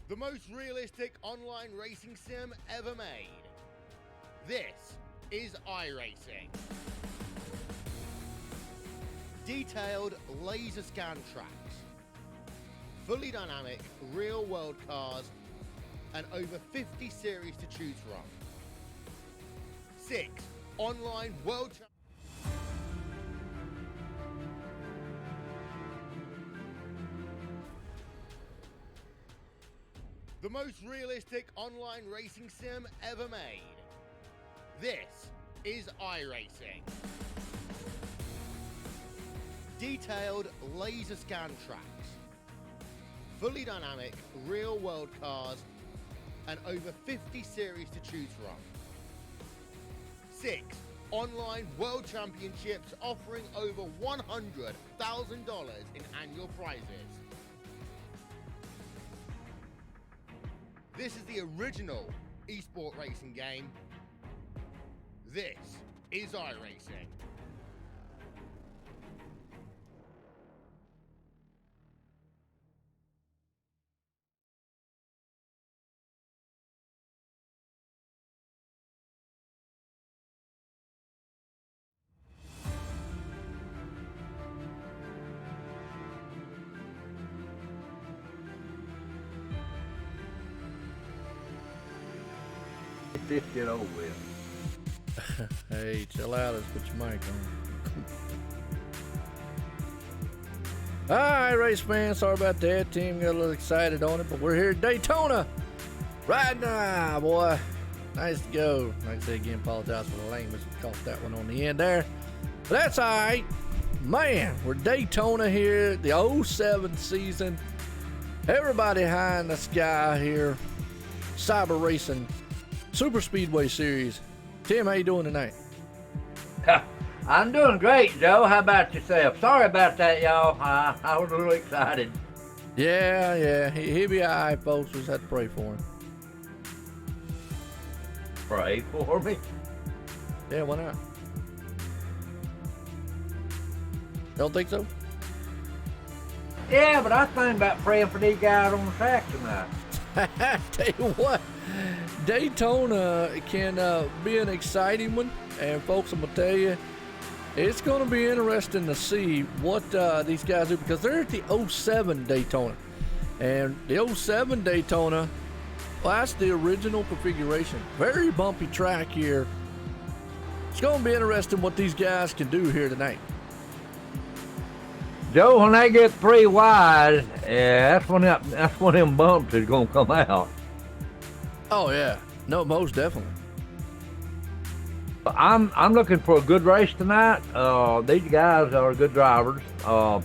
The most realistic online racing sim ever made. This is iRacing. Detailed laser scan tracks, fully dynamic real world cars, and over 50 series to choose from. 6 online world championships. The most realistic online racing sim ever made. This is iRacing. Detailed laser scan tracks, fully dynamic real world cars, and over 50 series to choose from. 6 online world championships offering over $100,000 in annual prizes. This is the original esport racing game. This is iRacing. Get this shit over with. Hey, chill out. Let's put your mic on. Alright, race fans. Sorry about that. Team got a little excited on it, but we're here at Daytona right now, boy. Nice to go. Like I said again, apologize for the language. We caught that one on the end there. But that's alright. Man, we're Daytona here, the 07 season. Everybody high in the sky here. CyberRacing Superspeedway series. Tim, how you doing tonight? I'm doing great, Joe. How about yourself? Sorry about that, y'all. I was a little excited. Yeah. He'll be alright, folks. We just had to pray for him. Pray for me. Yeah, why not? Don't think so? Yeah, but I think about praying for these guys on the track tonight. Tell you what, Daytona can be an exciting one, and folks, I'm gonna tell you, it's gonna be interesting to see what these guys do, because they're at the 07 Daytona, and the 07 Daytona, well, that's the original configuration. Very bumpy track here. It's gonna be interesting what these guys can do here tonight. Joe, when they get 3 wide, yeah, that's when them bumps is gonna come out. Oh yeah, no, most definitely. I'm looking for a good race tonight. These guys are good drivers. I've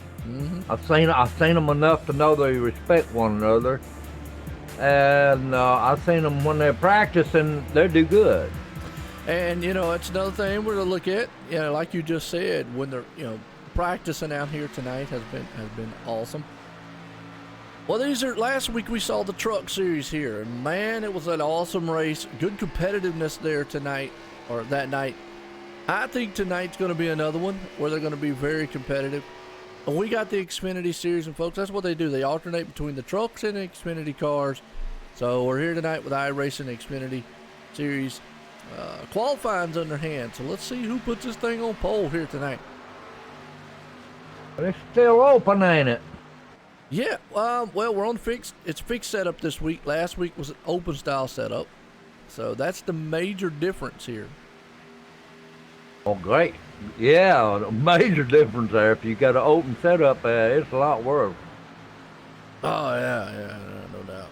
seen them enough to know they respect one another, and I've seen them when they're practicing. They do good. And you know, it's another thing we're gonna look at. You know, like you just said, when they're practicing out here tonight has been awesome. Well, last week we saw the truck series here, and man, it was an awesome race. Good competitiveness there tonight, or that night. I think tonight's going to be another one where they're going to be very competitive. And we got the Xfinity series, and folks, that's what they do. They alternate between the trucks and the Xfinity cars. So we're here tonight with iRacing Xfinity series. Qualifying's in their hands, so let's see who puts this thing on pole here tonight. But it's still open, ain't it? Yeah, well, we're on it's fixed setup this week. Last week was an open style setup. So that's the major difference here. Oh, great. Yeah, a major difference there. If you got an open setup, it's a lot worse. Oh, yeah, no doubt.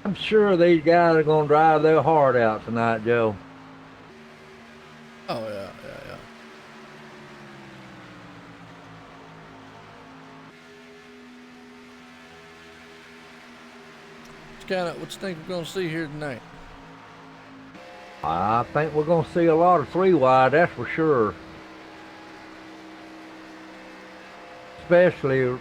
I'm sure these guys are going to drive their heart out tonight, Joe. Oh, yeah. What you think we're going to see here tonight? I think we're going to see a lot of 3 wide, that's for sure. Especially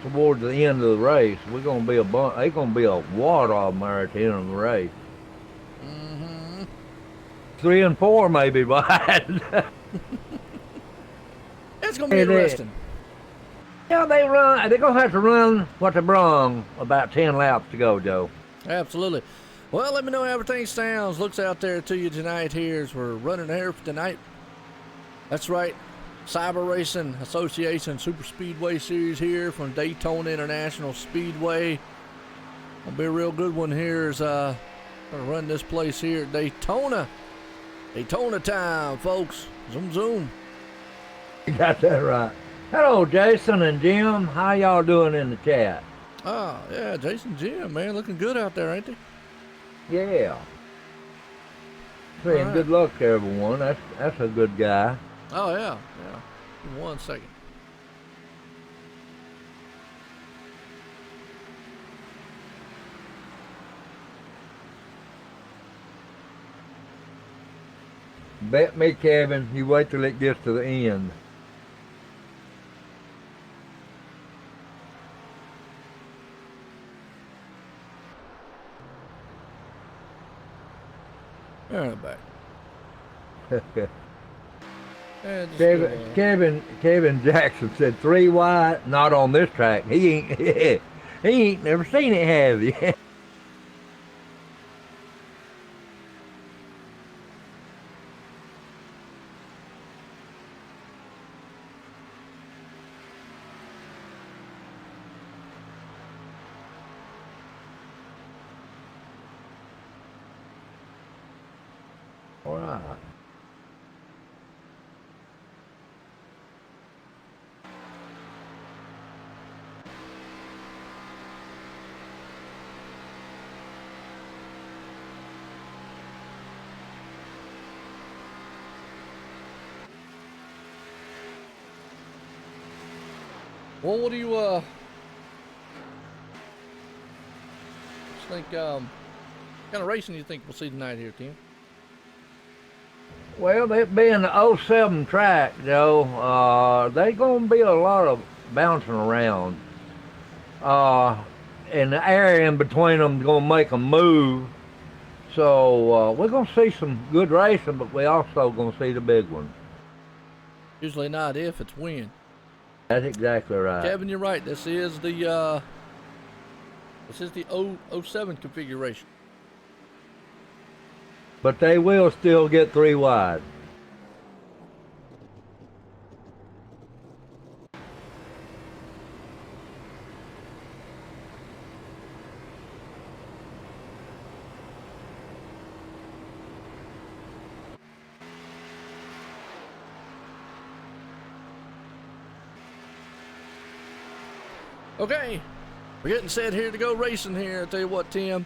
towards the end of the race. We're going to be they're going to be a wad of them there at the end of the race. 3 and 4 maybe wide. It's gonna be It is. interesting. Yeah, they're gonna have to run what they brung about 10 laps to go, Joe. Absolutely. Well, let me know how everything sounds, looks out there to you tonight here as we're running here for tonight. That's right. CyberRacing Association Superspeedway Series here from Daytona International Speedway. Gonna be a real good one here as gonna run this place here at Daytona. Daytona time, folks. Zoom, zoom. You got that right. Hello, Jason and Jim. How y'all doing in the chat? Oh, yeah, Jason Jim, man, looking good out there, ain't they? Yeah. Saying right. good luck to everyone. That's a good guy. Oh, yeah, yeah. Give me 1 second. Bet me, Kevin, you wait till it gets to the end. All right, back. Yeah, just Kevin Jackson said 3 wide, not on this track. He ain't he ain't never seen it, have you? All right. Well, what do you think? Kind of racing do you think we'll see tonight here, Tim? Well, it being the 07 track, Joe, there's going to be a lot of bouncing around. And the area in between them is going to make them move. So we're going to see some good racing, but we also going to see the big one. Usually not if, it's when. That's exactly right. Kevin, you're right. This is the 07 configuration. But they will still get 3 wide. Okay, we're getting set here to go racing here. I tell you what, Tim.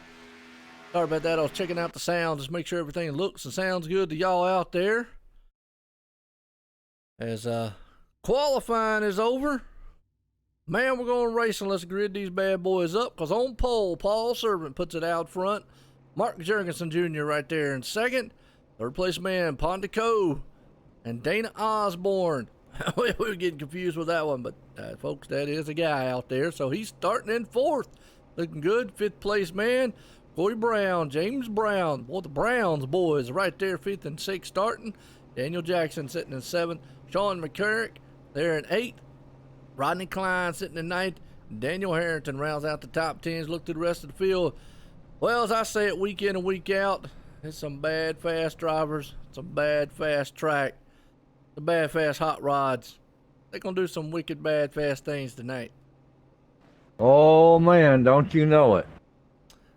Sorry about that. I was checking out the sound. Just make sure everything looks and sounds good to y'all out there. As qualifying is over, man, we're going racing. Let's grid these bad boys up. Because on pole, Paul Servant puts it out front. Mark Jurgensen Jr. right there in second. Third place man, Pondico and Dana Osborne. We were getting confused with that one, but folks, that is a guy out there. So he's starting in fourth. Looking good. Fifth place man, Corey Brown, James Brown. Boy, the Browns boys right there, fifth and sixth starting. Daniel Jackson sitting in seventh. Sean McCurrick there in eighth. Rodney Klein sitting in ninth. Daniel Harrington rounds out the top tens. Look to the rest of the field. Well, as I say it week in and week out, it's some bad, fast drivers, some bad, fast track, the bad, fast hot rods. They're going to do some wicked, bad, fast things tonight. Oh, man, don't you know it.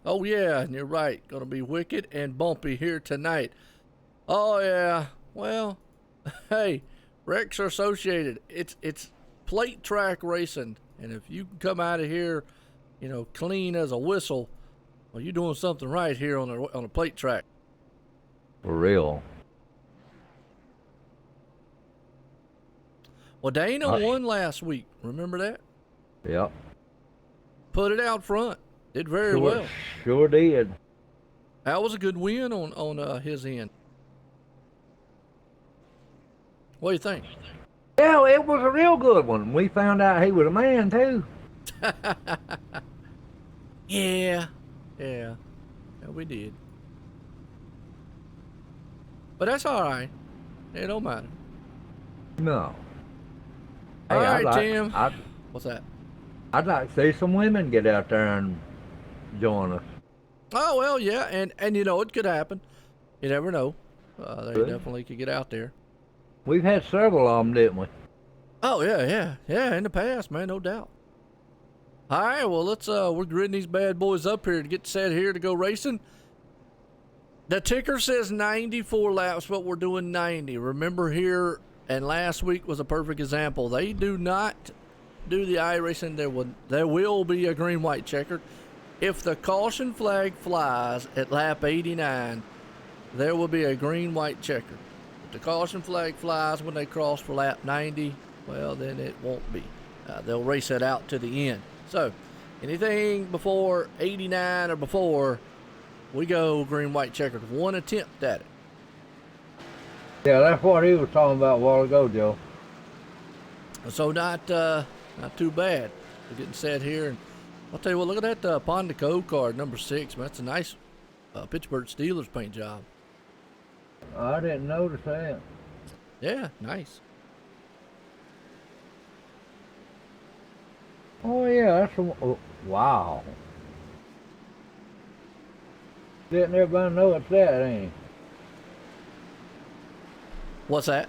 Oh, yeah, and you're right. Going to be wicked and bumpy here tonight. Oh, yeah. Well, hey, wrecks are associated. It's plate track racing. And if you can come out of here, you know, clean as a whistle, well, you're doing something right here on a plate track. For real. Well, Dana won last week. Remember that? Yep. Put it out front. Did very well. Sure did. That was a good win on his end. What do you think? Yeah, it was a real good one. We found out he was a man, too. Yeah, we did. But that's all right. It don't matter. No. All Hey, right, Tim. What's that? I'd like to see some women get out there and join us. Oh, well, yeah, and you know, it could happen. You never know. They Good. definitely could get out there. We've had several of them, didn't we? Oh, yeah, in the past, man, no doubt. All right, well, let's, we're gridding these bad boys up here to get set here to go racing. The ticker says 94 laps, but we're doing 90. Remember here, and last week was a perfect example. They do not do the iRacing. There will be a green-white checkered. If the caution flag flies at lap 89, there will be a green-white checkered. If the caution flag flies when they cross for lap 90, well, then it won't be. They'll race it out to the end. So, anything before 89 or before, we go green-white checkered. One attempt at it. Yeah, that's what he was talking about a while ago, Joe. So not too bad. We're getting set here, and I'll tell you what. Look at that Pondico card, number 6. Man, that's a nice Pittsburgh Steelers paint job. I didn't notice that. Yeah, nice. Oh yeah, that's wow. Letting everybody know it's that, ain't he? What's that?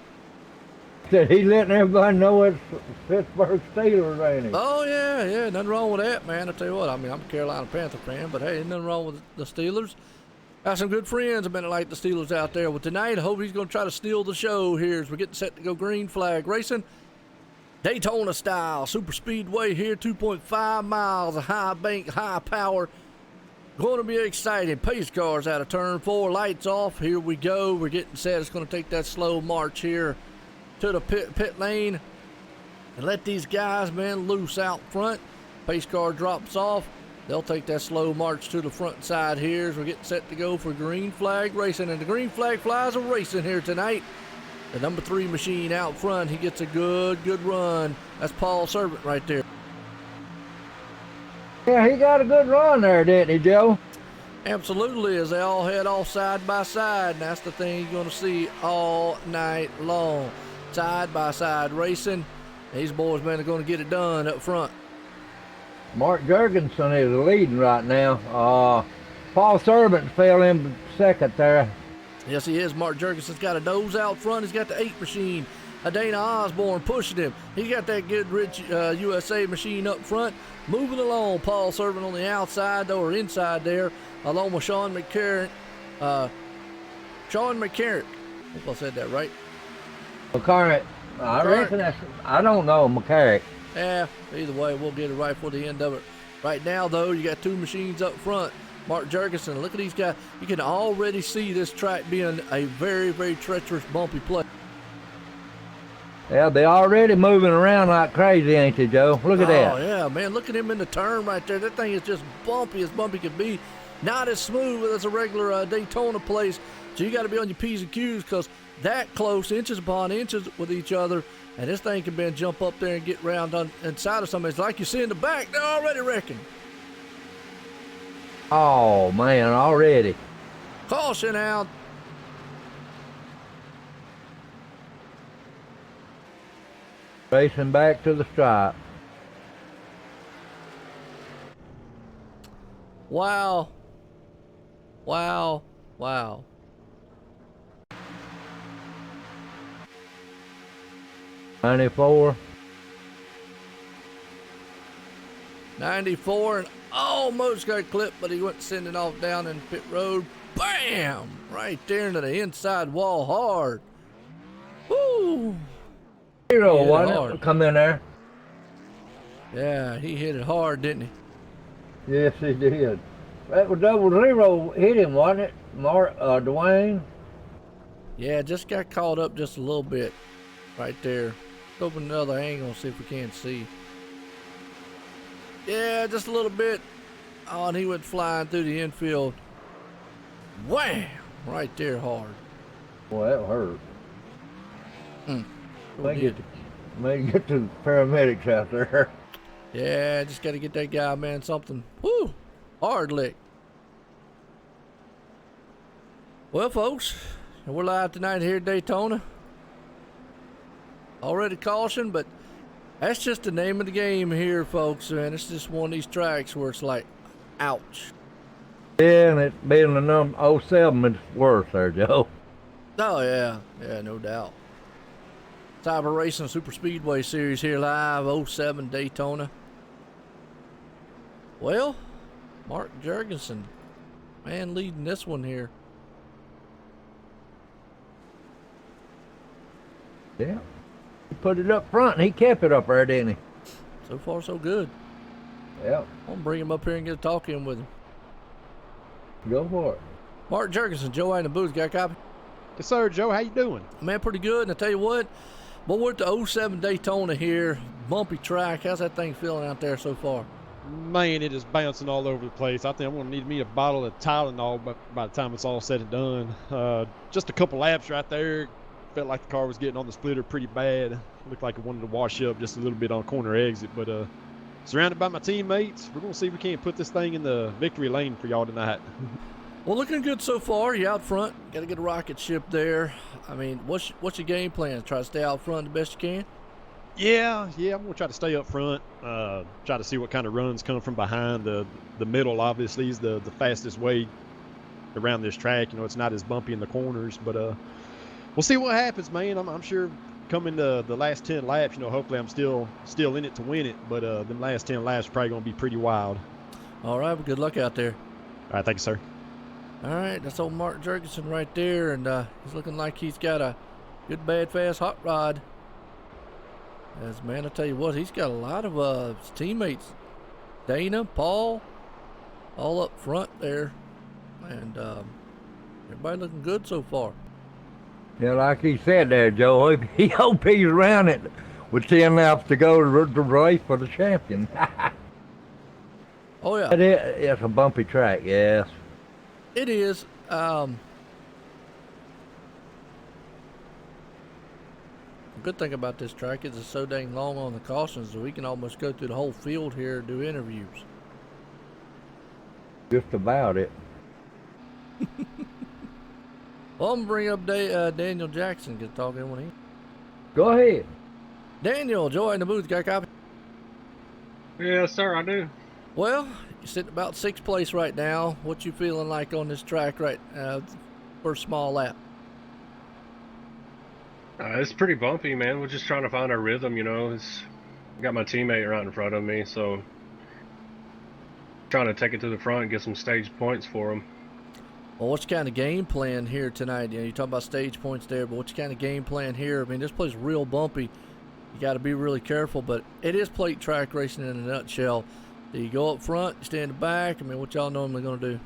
Said he's letting everybody know it's Pittsburgh Steelers, ain't he? Oh yeah, nothing wrong with that, man. I tell you what, I mean, I'm a Carolina Panther fan, but hey, ain't nothing wrong with the Steelers. Got some good friends have been like the Steelers out there. Well, tonight, I hope he's going to try to steal the show here as we're getting set to go green flag racing. Daytona style, super speedway here, 2.5 miles of high bank, high power. Going to be exciting. Pace cars out of turn 4, lights off. Here we go. We're getting set. It's going to take that slow march here to the pit lane and let these guys, man, loose out front. Pace car drops off. They'll take that slow march to the front side here as we're getting set to go for green flag racing. And the green flag flies are racing here tonight. The number 3 machine out front, he gets a good run. That's Paul Servant right there. Yeah, he got a good run there, didn't he, Joe? Absolutely, as they all head off side by side. And that's the thing you're going to see all night long. Side by side racing. These boys, man, are going to get it done up front. Mark Jurgensen is leading right now. Paul Servant fell in second there. Yes, he is. Mark Jurgensen's got a nose out front. He's got the 8 machine. Dana Osborne pushing him. He got that good rich USA machine up front. Moving along. Paul Servant on the outside, though, or inside there, along with Sean McCarron. Sean McCarron. I hope I said that right. McCarrick. I reckon that's, I don't know, McCarrick. Yeah, either way, we'll get it right for the end of it. Right now, though, you got 2 machines up front. Mark Jurgensen, look at these guys. You can already see this track being a very treacherous, bumpy place. Yeah, they're already moving around like crazy, ain't they, Joe? Look at that. Oh, yeah, man. Look at him in the turn right there. That thing is just bumpy as bumpy could be. Not as smooth as a regular Daytona place. So you got to be on your P's and Q's because that close, inches upon inches with each other. And this thing can bend, jump up there and get round on inside of somebody. It's like you see in the back, they're already wrecking. Oh, man, already. Caution out. Racing back to the stripe. Wow. 94. 94 and almost got clipped, but he went sending off down in pit road. Bam! Right there into the inside wall hard. Woo! Zero, wasn't it? Come in there. Yeah, he hit it hard, didn't he? Yes, he did. That was 00 hit him, wasn't it? Dwayne? Yeah, just got caught up just a little bit right there. Let's open another angle and see if we can't see. Yeah, just a little bit. Oh, and he went flying through the infield. Wham! Right there hard. Boy, that hurt. May get the paramedics out there. Yeah, just got to get that guy, man, something. Woo! Hard lick. Well, folks, we're live tonight here at Daytona. Already caution, but That's just the name of the game here, folks, man. It's just one of these tracks where it's like, ouch. Yeah, and it being the number 07, it's worse there, Joe. Oh, yeah. Yeah, no doubt. CyberRacing Superspeedway Series here live, 07 Daytona. Well, Mark Jurgensen, man, leading this one here. Yeah. He put it up front, and he kept it up there, didn't he? So far, so good. Yeah. I'm gonna bring him up here and get a talk in with him. Go for it. Mark Jurgensen, Joe in the booth, got a copy? Yes, sir, Joe. How you doing? Man, pretty good. And I tell you what, but we're at the 07 Daytona here. Bumpy track. How's that thing feeling out there so far? Man, it is bouncing all over the place. I think I'm going to need me a bottle of Tylenol by the time it's all said and done. Just a couple laps right there. Felt like the car was getting on the splitter pretty bad. Looked like it wanted to wash up just a little bit on corner exit. But surrounded by my teammates, we're going to see if we can't put this thing in the victory lane for y'all tonight. Well, looking good so far. You out front. Got to get a rocket ship there. I mean, what's your game plan? Try to stay out front the best you can? Yeah, I'm going to try to stay up front. Try to see what kind of runs come from behind. The middle, obviously, is the fastest way around this track. You know, it's not as bumpy in the corners. But we'll see what happens, man. I'm sure coming to the last 10 laps, you know, hopefully I'm still in it to win it. But them last 10 laps are probably going to be pretty wild. All right, well, good luck out there. All right, thank you, sir. All right, that's old Mark Jurgensen right there, and he's looking like he's got a good, bad, fast hot rod. As man, I tell you what, he's got a lot of his teammates, Dana, Paul, all up front there, and everybody looking good so far. Yeah, like he said there, Joe, he hope he's around it with 10 laps to go to the race for the champion. Oh, yeah. But it's a bumpy track, yes. It is. The good thing about this track is it's so dang long on the cautions that we can almost go through the whole field here and do interviews. Just about it. Well, I'm going to bring up Daniel Jackson, get talking when he. Go ahead. Daniel, Joe in the booth, got a copy? Yes, sir, I do. Well, you're sitting about 6th place right now. What you feeling like on this track right for a small lap? It's pretty bumpy, man. We're just trying to find our rhythm, you know. I got my teammate right in front of me, so trying to take it to the front and get some stage points for him. Well, what's kind of game plan here tonight? You know, you talk about stage points there, but what's kind of game plan here? I mean, this place is real bumpy. You got to be really careful, but it is plate track racing in a nutshell. Do you go up front, you stay in the back? I mean, what y'all normally going to do?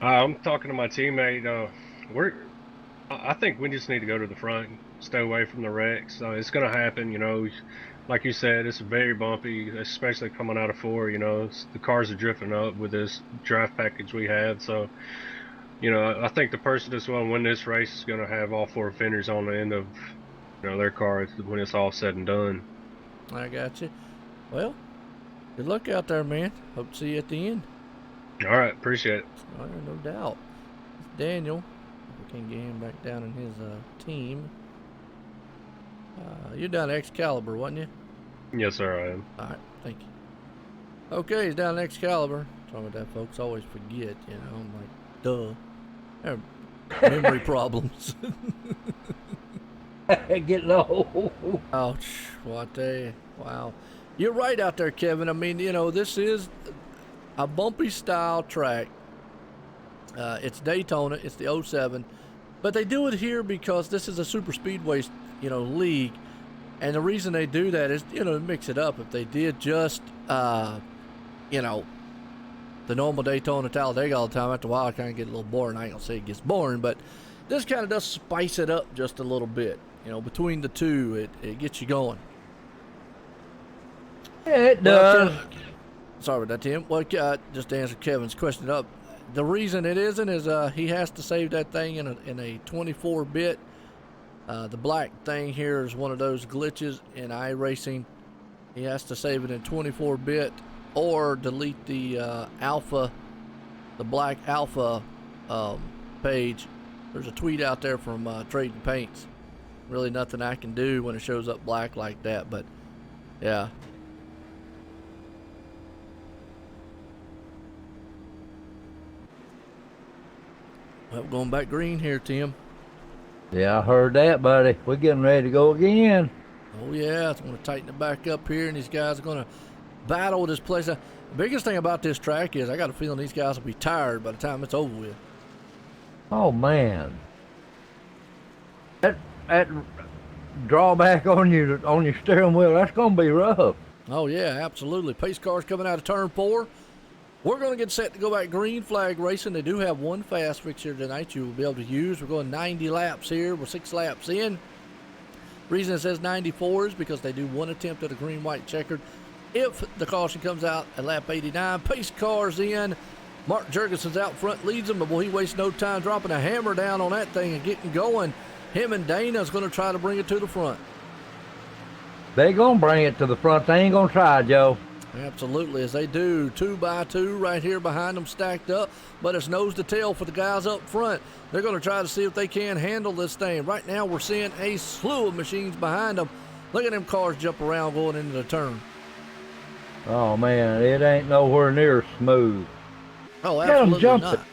I'm talking to my teammate. I think we just need to go to the front, stay away from the wrecks. It's going to happen, you know. Like you said, it's very bumpy, especially coming out of 4, you know. The cars are drifting up with this draft package we have. So, you know, I think the person that's going to win this race is going to have all 4 fenders on the end of, you know, their car when it's all said and done. I got you. Well, good luck out there, man. Hope to see you at the end. All right, appreciate it. Oh, no doubt. It's Daniel. We can get him back down in his team. You're down at Excalibur, wasn't you? Yes, sir, I am. All right, thank you. Okay, he's down at Excalibur. Sorry about that, folks. Always forget, you know. I'm like, duh. Memory problems. Getting old. Ouch. Well, I tell you, wow. You're right out there, Kevin. I mean, you know, this is a bumpy style track. It's Daytona. It's the 07. But they do it here because this is a super speedway, you know, league. And the reason they do that is, you know, to mix it up. If they did just, you know, the normal Daytona, Talladega all the time, after a while it kind of get a little boring. I ain't going to say it gets boring, but this kind of does spice it up just a little bit. You know, between the two, it gets you going. Yeah, it does. Well, sorry about that, Tim. Well, just to answer Kevin's question up, the reason it isn't is he has to save that thing in a 24-bit. The black thing here is one of those glitches in iRacing. He has to save it in 24-bit or delete the alpha, the black alpha page. There's a tweet out there from Trading Paints. Really nothing I can do when it shows up black like that, but Yeah. Well, going back green here, Tim. Yeah, I heard that, buddy. We're getting ready to go again. Oh, yeah. It's going to tighten it back up here, and these guys are going to battle this place. The biggest thing about this track is I got a feeling these guys will be tired by the time it's over with. Oh, man. That drawback on your steering wheel, that's going to be rough. Oh, yeah, absolutely. Pace cars coming out of turn 4. We're going to get set to go back green flag racing. They do have one fast fix here tonight you will be able to use. We're going 90 laps here. We're 6 laps in. Reason it says 94 is because they do one attempt at a green-white checkered. If the caution comes out at lap 89, pace cars in. Mark Jurgensen's out front, leads them, but boy, he wastes no time dropping a hammer down on that thing and getting going. Him and Dana's going to try to bring it to the front. They going to bring it to the front. They ain't going to try, Joe. Absolutely, as they do. 2 by 2 right here behind them stacked up, but it's nose to tail for the guys up front. They're going to try to see if they can handle this thing. Right now, we're seeing a slew of machines behind them. Look at them cars jump around going into the turn. Oh, man, it ain't nowhere near smooth. Oh, Look at them absolutely jumping. not.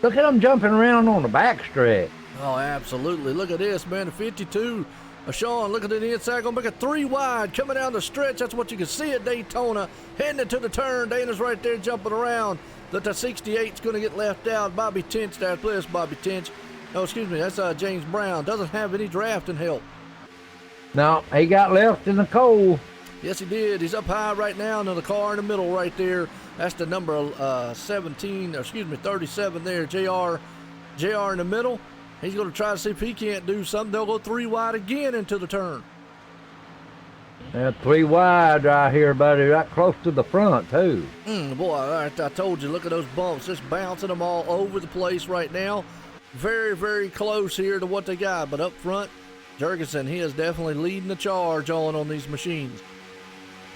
Look at them jumping around on the backstretch. Oh, absolutely. Look at this, man. The 52. Sean, look at the inside, gonna make a 3 wide coming down the stretch. That's what you can see at Daytona. Heading into the turn. Dana's right there jumping around. The 68's gonna get left out. Bobby Tinch there. Please, Bobby Tinch. No, excuse me. That's James Brown. Doesn't have any drafting help. No, he got left in the cold. Yes, he did. He's up high right now. Another car in the middle right there. That's the number 37 there. JR in the middle. He's going to try to see if he can't do something. They'll go 3 wide again into the turn. Yeah, 3 wide right here, buddy. Right close to the front, too. Boy, I told you, look at those bumps. Just bouncing them all over the place right now. Very, very close here to what they got. But up front, Jurgensen, he is definitely leading the charge on these machines.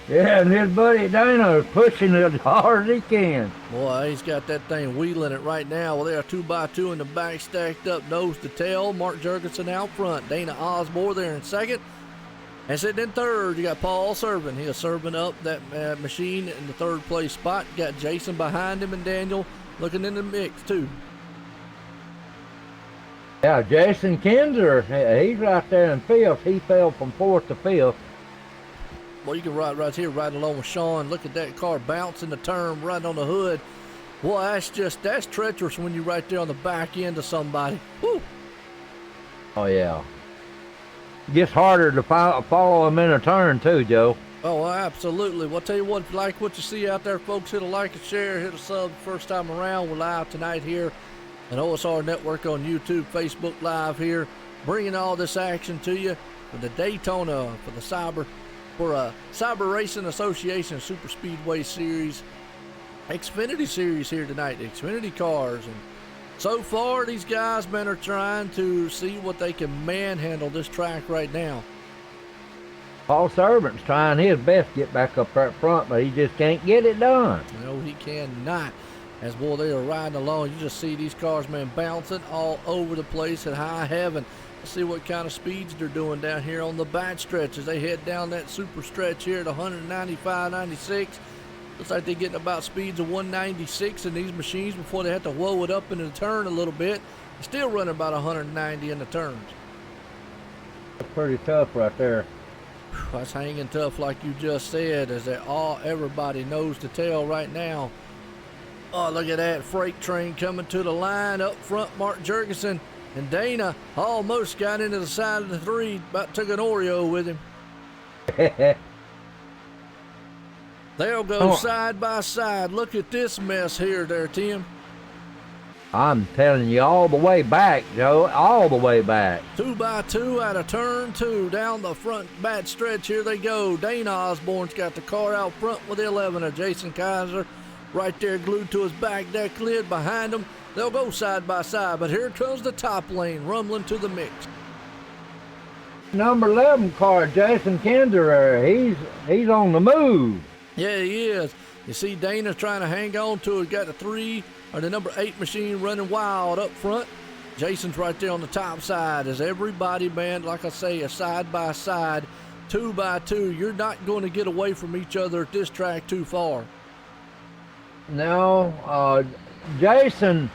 Yeah, and his buddy Dana is pushing it as hard as he can. Boy, he's got that thing wheeling it right now. Well, they are 2 by 2 in the back, stacked up nose to tail. Mark Jurgensen out front. Dana Osborne there in second. And sitting in third, you got Paul Servin. He is serving up that machine in the 3rd place spot. You got Jason behind him and Daniel looking in the mix, too. Yeah, Jason Kinzer, he's right there in 5th. He fell from 4th to 5th. Well, you can ride right here, right along with Sean. Look at that car bouncing the turn right on the hood. Boy, that's treacherous when you're right there on the back end of somebody. Woo! Oh, yeah. Gets harder to follow him in a turn, too, Joe. Oh, absolutely. Well, I'll tell you what, if you like what you see out there, folks, hit a like and share, hit a sub first time around. We're live tonight here on OSR Network on YouTube, Facebook Live here, bringing all this action to you for the Daytona, for the CyberRacing Association Superspeedway Series, Xfinity Series here tonight, the Xfinity cars. And so far, these guys, man, are trying to see what they can manhandle this track right now. Paul Servant's trying his best to get back up there front, but he just can't get it done. No, he cannot. As, boy, they are riding along. You just see these cars, man, bouncing all over the place at high heaven. Let's see what kind of speeds they're doing down here on the back stretch as they head down that super stretch here at 195, 96. Looks like they're getting about speeds of 196 in these machines before they have to whoa it up into the turn a little bit. They're still running about 190 in the turns. That's pretty tough right there. That's hanging tough, like you just said, as everybody knows to tell right now. Oh, look at that freight train coming to the line up front. Mark Jurgensen and Dana almost got into the side of the 3, about took an Oreo with him. They'll go side by side. Look at this mess here there, Tim. I'm telling you, all the way back, Joe, all the way back. 2 by 2 out of turn 2 down the front back stretch. Here they go. Dana Osborne's got the car out front with the 11er. Jason Kaiser right there glued to his back deck lid behind them. They'll go side by side, but here comes the top lane rumbling to the mix. Number 11 car, Jason Kinzer, he's on the move. Yeah, he is. You see Dana's trying to hang on to it. Got the number 8 machine running wild up front. Jason's right there on the top side as everybody, man, like I say, is side by side. 2x2. You're not going to get away from each other at this track too far. No, Jason,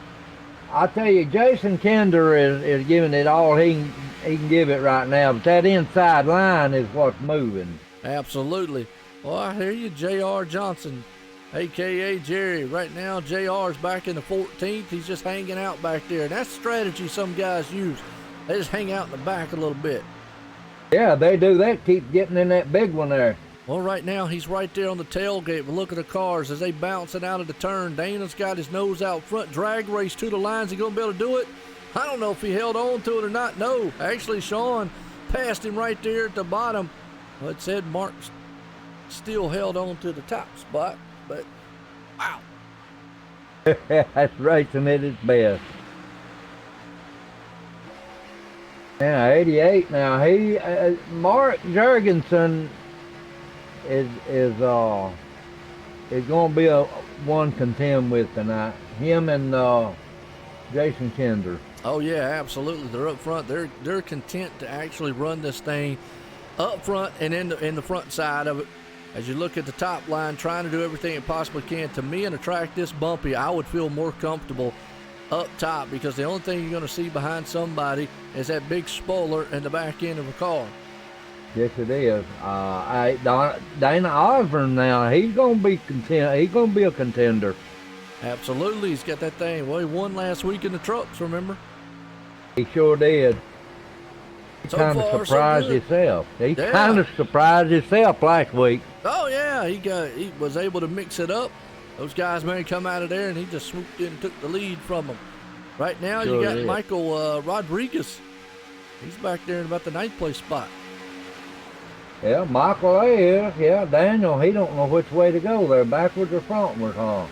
I tell you, Jason Kinder is giving it all he can give it right now, but that inside line is what's moving. Absolutely. Well, I hear you, J.R. Johnson, a.k.a. Jerry. Right now, J.R.'s back in the 14th. He's just hanging out back there. And that's the strategy some guys use. They just hang out in the back a little bit. Yeah, they do that. Keep getting in that big one there. Well, right now, he's right there on the tailgate. But look at the cars as they bouncing out of the turn. Dana's got his nose out front. Drag race to the lines. He going to be able to do it? I don't know if he held on to it or not. No, actually, Sean passed him right there at the bottom. Well, it said Mark still held on to the top spot, but wow. That's racing at its best. Yeah, 88 now. He Mark Jurgensen is going to be a one contend with tonight. Him and Jason Kinder. Oh yeah, absolutely. They're up front. They're content to actually run this thing up front and in the front side of it. As you look at the top line, trying to do everything it possibly can. To me, in a track this bumpy, I would feel more comfortable up top, because the only thing you're going to see behind somebody is that big spoiler in the back end of a car. Yes, it is. Dana Osborne now, he's going to be He's going to be a contender. Absolutely, he's got that thing. Well, he won last week in the trucks, remember? He sure did. He So kind far, of surprised so good. himself. He Yeah. kind of surprised himself last week. Oh yeah, he was able to mix it up. Those guys, man, come out of there and he just swooped in and took the lead from them. Right now, Sure you got did. Michael Rodriguez. He's back there in about the 9th place spot. Yeah, Michael is. Yeah, Daniel, he don't know which way to go there, backwards or frontwards, huh?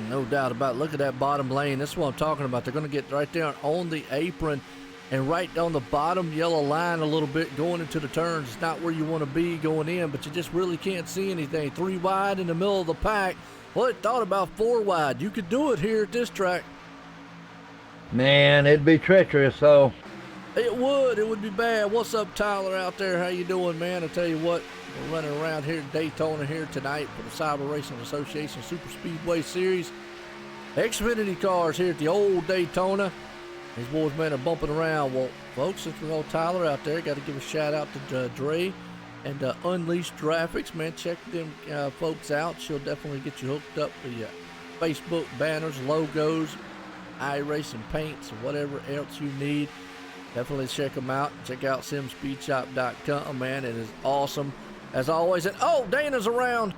No doubt about it. Look at that bottom lane. That's what I'm talking about. They're going to get right there on the apron and right on the bottom yellow line a little bit going into the turns. It's not where you want to be going in, but you just really can't see anything. 3 wide in the middle of the pack. Well, it thought about 4 wide. You could do it here at this track. Man, it'd be treacherous, so. It would be bad. What's up, Tyler, out there? How you doing, man? I tell you what, we're running around here at Daytona here tonight for the CyberRacing Association Superspeedway Series. Xfinity cars here at the old Daytona. These boys, man, are bumping around. Well, folks, since we got Tyler out there, got to give a shout out to Dre and Unleashed Graphics. Man, check them folks out. She'll definitely get you hooked up with Facebook banners, logos, iRacing paints, and whatever else you need. Definitely check them out. Check out simspeedshop.com, man. It is awesome as always. And oh, Dana's around.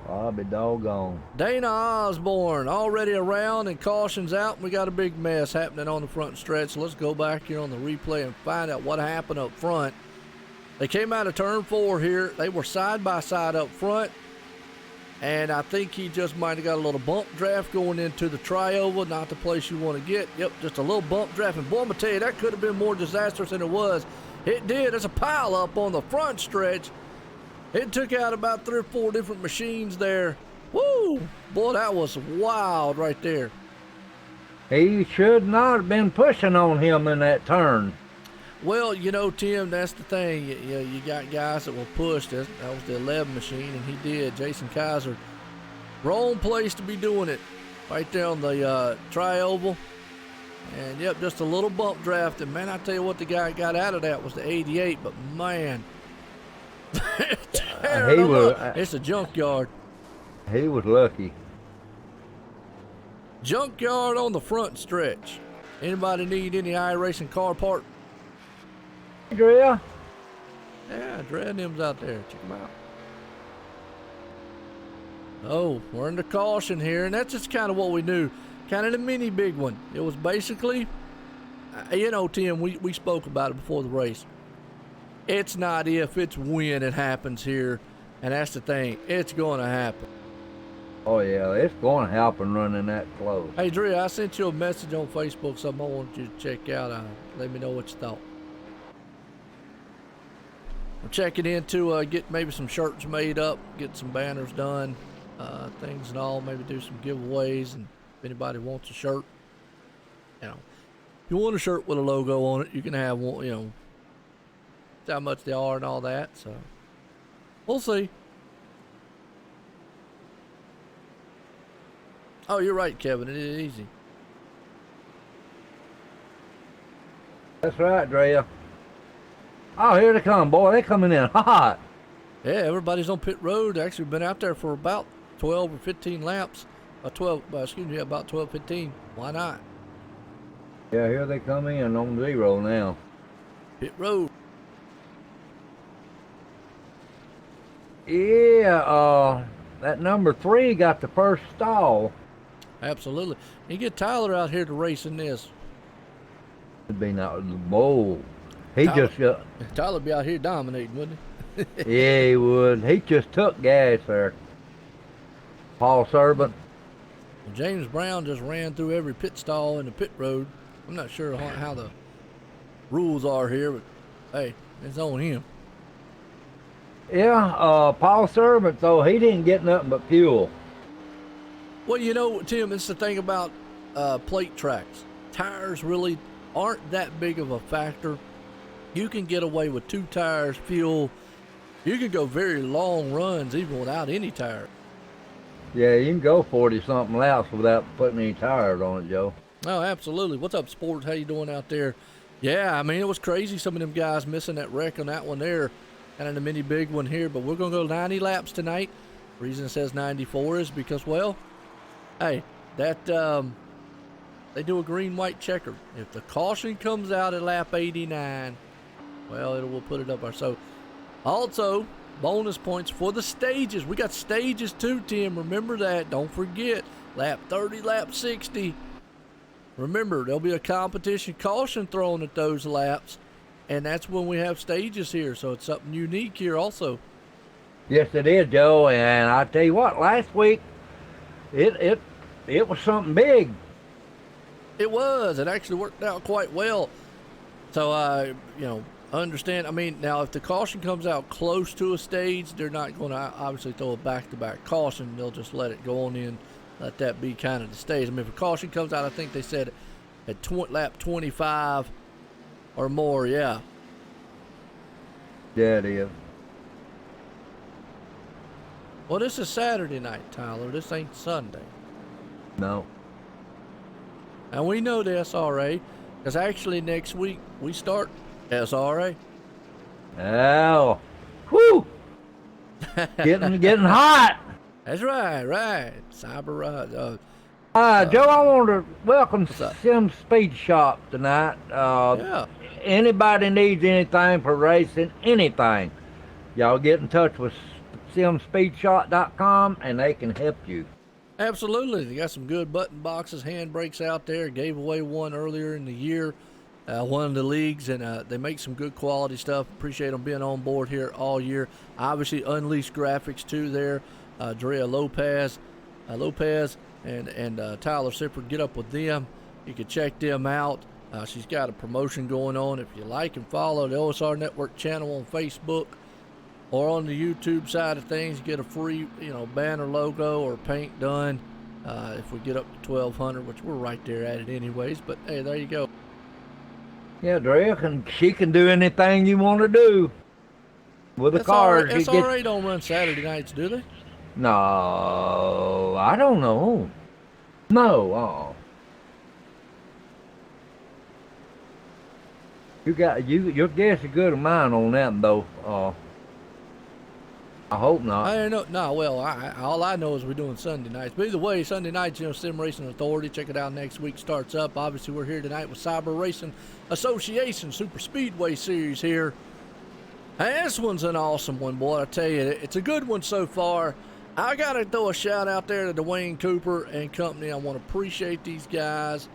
I'll be doggone. Dana Osborne already around and cautions out. We got a big mess happening on the front stretch. So let's go back here on the replay and find out what happened up front. They came out of turn 4 here. They were side by side up front. And I think he just might have got a little bump draft going into the trioval, not the place you want to get. Yep, just a little bump draft. And boy, I'm going to tell you, that could have been more disastrous than it was. It did. There's a pile up on the front stretch. It took out about 3 or 4 different machines there. Woo! Boy, that was wild right there. He should not have been pushing on him in that turn. Well, you know, Tim, that's the thing. You got guys that will push. That was the 11 machine, and he did. Jason Kaiser, wrong place to be doing it. Right there on the trioval. And, yep, just a little bump draft. And, man, I tell you what, the guy got out of that was the 88. But, man, it's a junkyard. He was lucky. Junkyard on the front stretch. Anybody need any iRacing car part? Drill? Yeah, Dre and them's out there. Check them out. Oh, we're under caution here, and that's just kind of what we knew. Kind of the mini big one. It was basically, you know, Tim, we spoke about it before the race. It's not if, it's when it happens here, and that's the thing. It's going to happen. Oh, yeah, it's going to happen running that close. Hey, Dre, I sent you a message on Facebook, something I wanted you to check out. Let me know what you thought. I'm checking in to get maybe some shirts made up, get some banners done, things and all, maybe do some giveaways, and if anybody wants a shirt, you know, you want a shirt with a logo on it, you can have one, you know, how much they are and all that. So we'll see. Oh, you're right, Kevin. It is easy. That's right, Drea. Oh, here they come, boy. They coming in hot. Yeah, everybody's on pit road. Actually, been out there for about 12 or 15 laps. About 12, 15. Why not? Yeah, here they come in on 0 now. Pit road. Yeah, that number 3 got the first stall. Absolutely. You get Tyler out here to race in this. It'd be not whoa. He Tyler- just got. Tyler'd be out here dominating, wouldn't he? Yeah, he would. He just took gas there. Paul Servant. James Brown just ran through every pit stall in the pit road. I'm not sure how the rules are here, but hey, it's on him. Yeah, Paul Servant, though, he didn't get nothing but fuel. Well, you know, Tim, it's the thing about plate tracks. Tires really aren't that big of a factor. You can get away with 2 tires, fuel. You can go very long runs even without any tires. Yeah, you can go 40-something laps without putting any tires on it, Joe. Oh, absolutely. What's up, Sport? How you doing out there? Yeah, I mean, it was crazy. Some of them guys missing that wreck on that one there. Kind of the mini big one here, but we're going to go 90 laps tonight. The reason it says 94 is because, well, hey, that they do a green-white checker. If the caution comes out at lap 89, well, we'll put it up there. So, also, bonus points for the stages. We got stages too, Tim. Remember that. Don't forget. Lap 30, lap 60. Remember, there'll be a competition caution thrown at those laps, and that's when we have stages here. So it's something unique here also. Yes, it is, Joe. And I tell you what, last week, it was something big. It was. It actually worked out quite well. So, you know, understand. I mean, now if the caution comes out close to a stage, they're not going to obviously throw a back-to-back caution. They'll just let it go on in. Let that be kind of the stage. I mean, if a caution comes out, I think they said at lap 25 or more, yeah. Yeah, it is. Well, this is Saturday night, Tyler. This ain't Sunday. No. And we know the SRA, because actually next week we start SRA. Oh, whew! getting hot. That's right. Cyber. Joe, I want to welcome What's up? Sim Speed Shop tonight. Yeah. Anybody needs anything for racing, anything, y'all get in touch with simspeedshop.com and they can help you. Absolutely. They got some good button boxes, handbrakes out there. Gave away one earlier in the year, one of the leagues, and they make some good quality stuff. Appreciate them being on board here all year. Obviously, Unleashed Graphics too there. Drea Lopez and Tyler Sippert, get up with them. You can check them out. She's got a promotion going on. If you like and follow the OSR Network channel on Facebook or on the YouTube side of things, you get a free, banner logo or paint done. If we get up to 1,200, which we're right there at it anyways. But hey, there you go. Yeah, Drea she can do anything you want to do with the cars. SRA don't run Saturday nights, do they? No, I don't know. No, your guess is good of mine on that though. I hope not. I don't know. No, well, all I know is we're doing Sunday nights. But either way, Sunday nights, Sim Racing Authority. Check it out next week. Starts up. Obviously, we're here tonight with CyberRacing Association Superspeedway Series here. And this one's an awesome one, boy. I tell you, it's a good one so far. I got to throw a shout out there to Dwayne Cooper and company. I want to appreciate these guys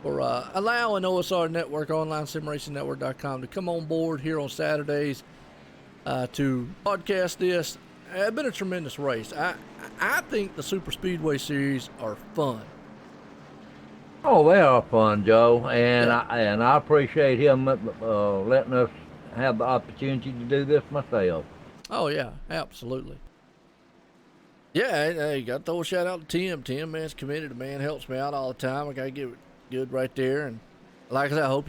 for allowing OSR Network, online simracingnetwork.com, to come on board here on Saturdays to broadcast this. It's been a tremendous race. I think the Super Speedway Series are fun. Oh, they are fun, Joe, and Yeah. I appreciate him letting us have the opportunity to do this myself. Oh, yeah, absolutely. Yeah, you got to throw a shout out to Tim. Tim, man's committed. The man helps me out all the time. I got to give it good right there. And like I said, I hope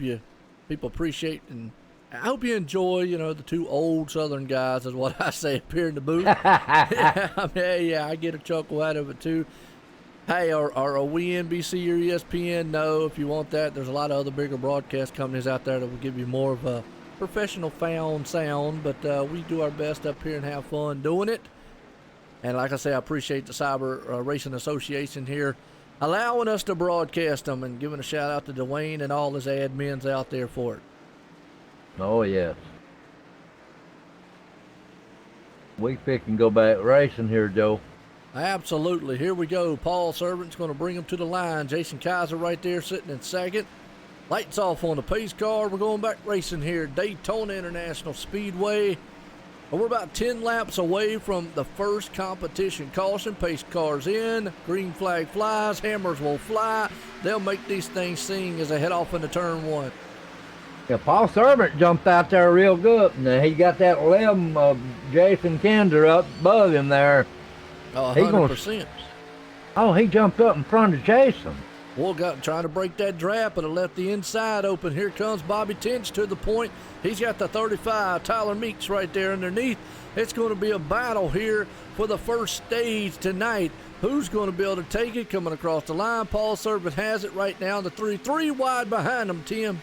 people appreciate, and I hope you enjoy, the two old Southern guys is what I say up here in the booth. Yeah, I get a chuckle out of it too. Hey, are we NBC or ESPN? No, if you want that, there's a lot of other bigger broadcast companies out there that will give you more of a professional sound, but we do our best up here and have fun doing it. And like I say, I appreciate the Cyber Racing Association here allowing us to broadcast them, and giving a shout out to Dwayne and all his admins out there for it. Oh, yes. We can go back racing here, Joe. Absolutely. Here we go. Paul Servant's going to bring him to the line. Jason Kaiser right there sitting in second. Lights off on the pace car. We're going back racing here. Daytona International Speedway. We're about 10 laps away from the first competition. Caution, pace cars in. Green flag flies. Hammers will fly. They'll make these things sing as they head off into turn one. Yeah, Paul Servant jumped out there real good. And he got that limb of Jason Kinder up above him there. 100%. He jumped up in front of Jason. Well, trying to break that draft, but it left the inside open. Here comes Bobby Tinch to the point. He's got the 35. Tyler Meeks right there underneath. It's going to be a battle here for the first stage tonight. Who's going to be able to take it? Coming across the line, Paul Servant has it right now. The three wide behind him, Tim.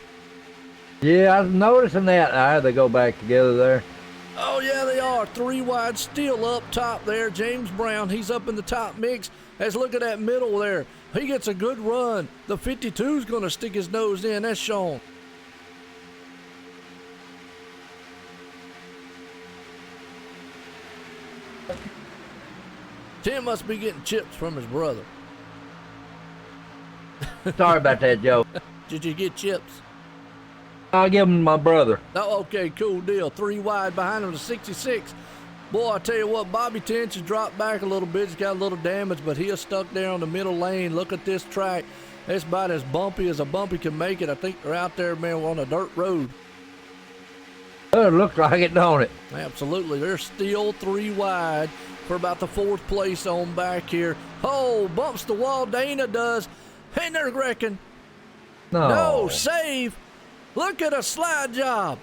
Yeah, I was noticing that. They go back together there. Oh, yeah, they are. 3 wide still up top there. James Brown, he's up in the top mix. Let's look at that middle there. He gets a good run. The 52's going to stick his nose in. That's Sean. Tim must be getting chips from his brother. Sorry about that, Joe. Did you get chips? I'll give him to my brother. Oh, okay, cool deal. 3 wide behind him to 66. Boy, I tell you what, Bobby Tinch has dropped back a little bit. He's got a little damage, but he is stuck there on the middle lane. Look at this track. It's about as bumpy as a bumpy can make it. I think they're out there, man, on a dirt road. Oh, it looks like it, don't it? Absolutely. They're still 3 wide for about the 4th place on back here. Oh, bumps the wall. Dana does. And they're wrecking. No, save. Look at a slide job.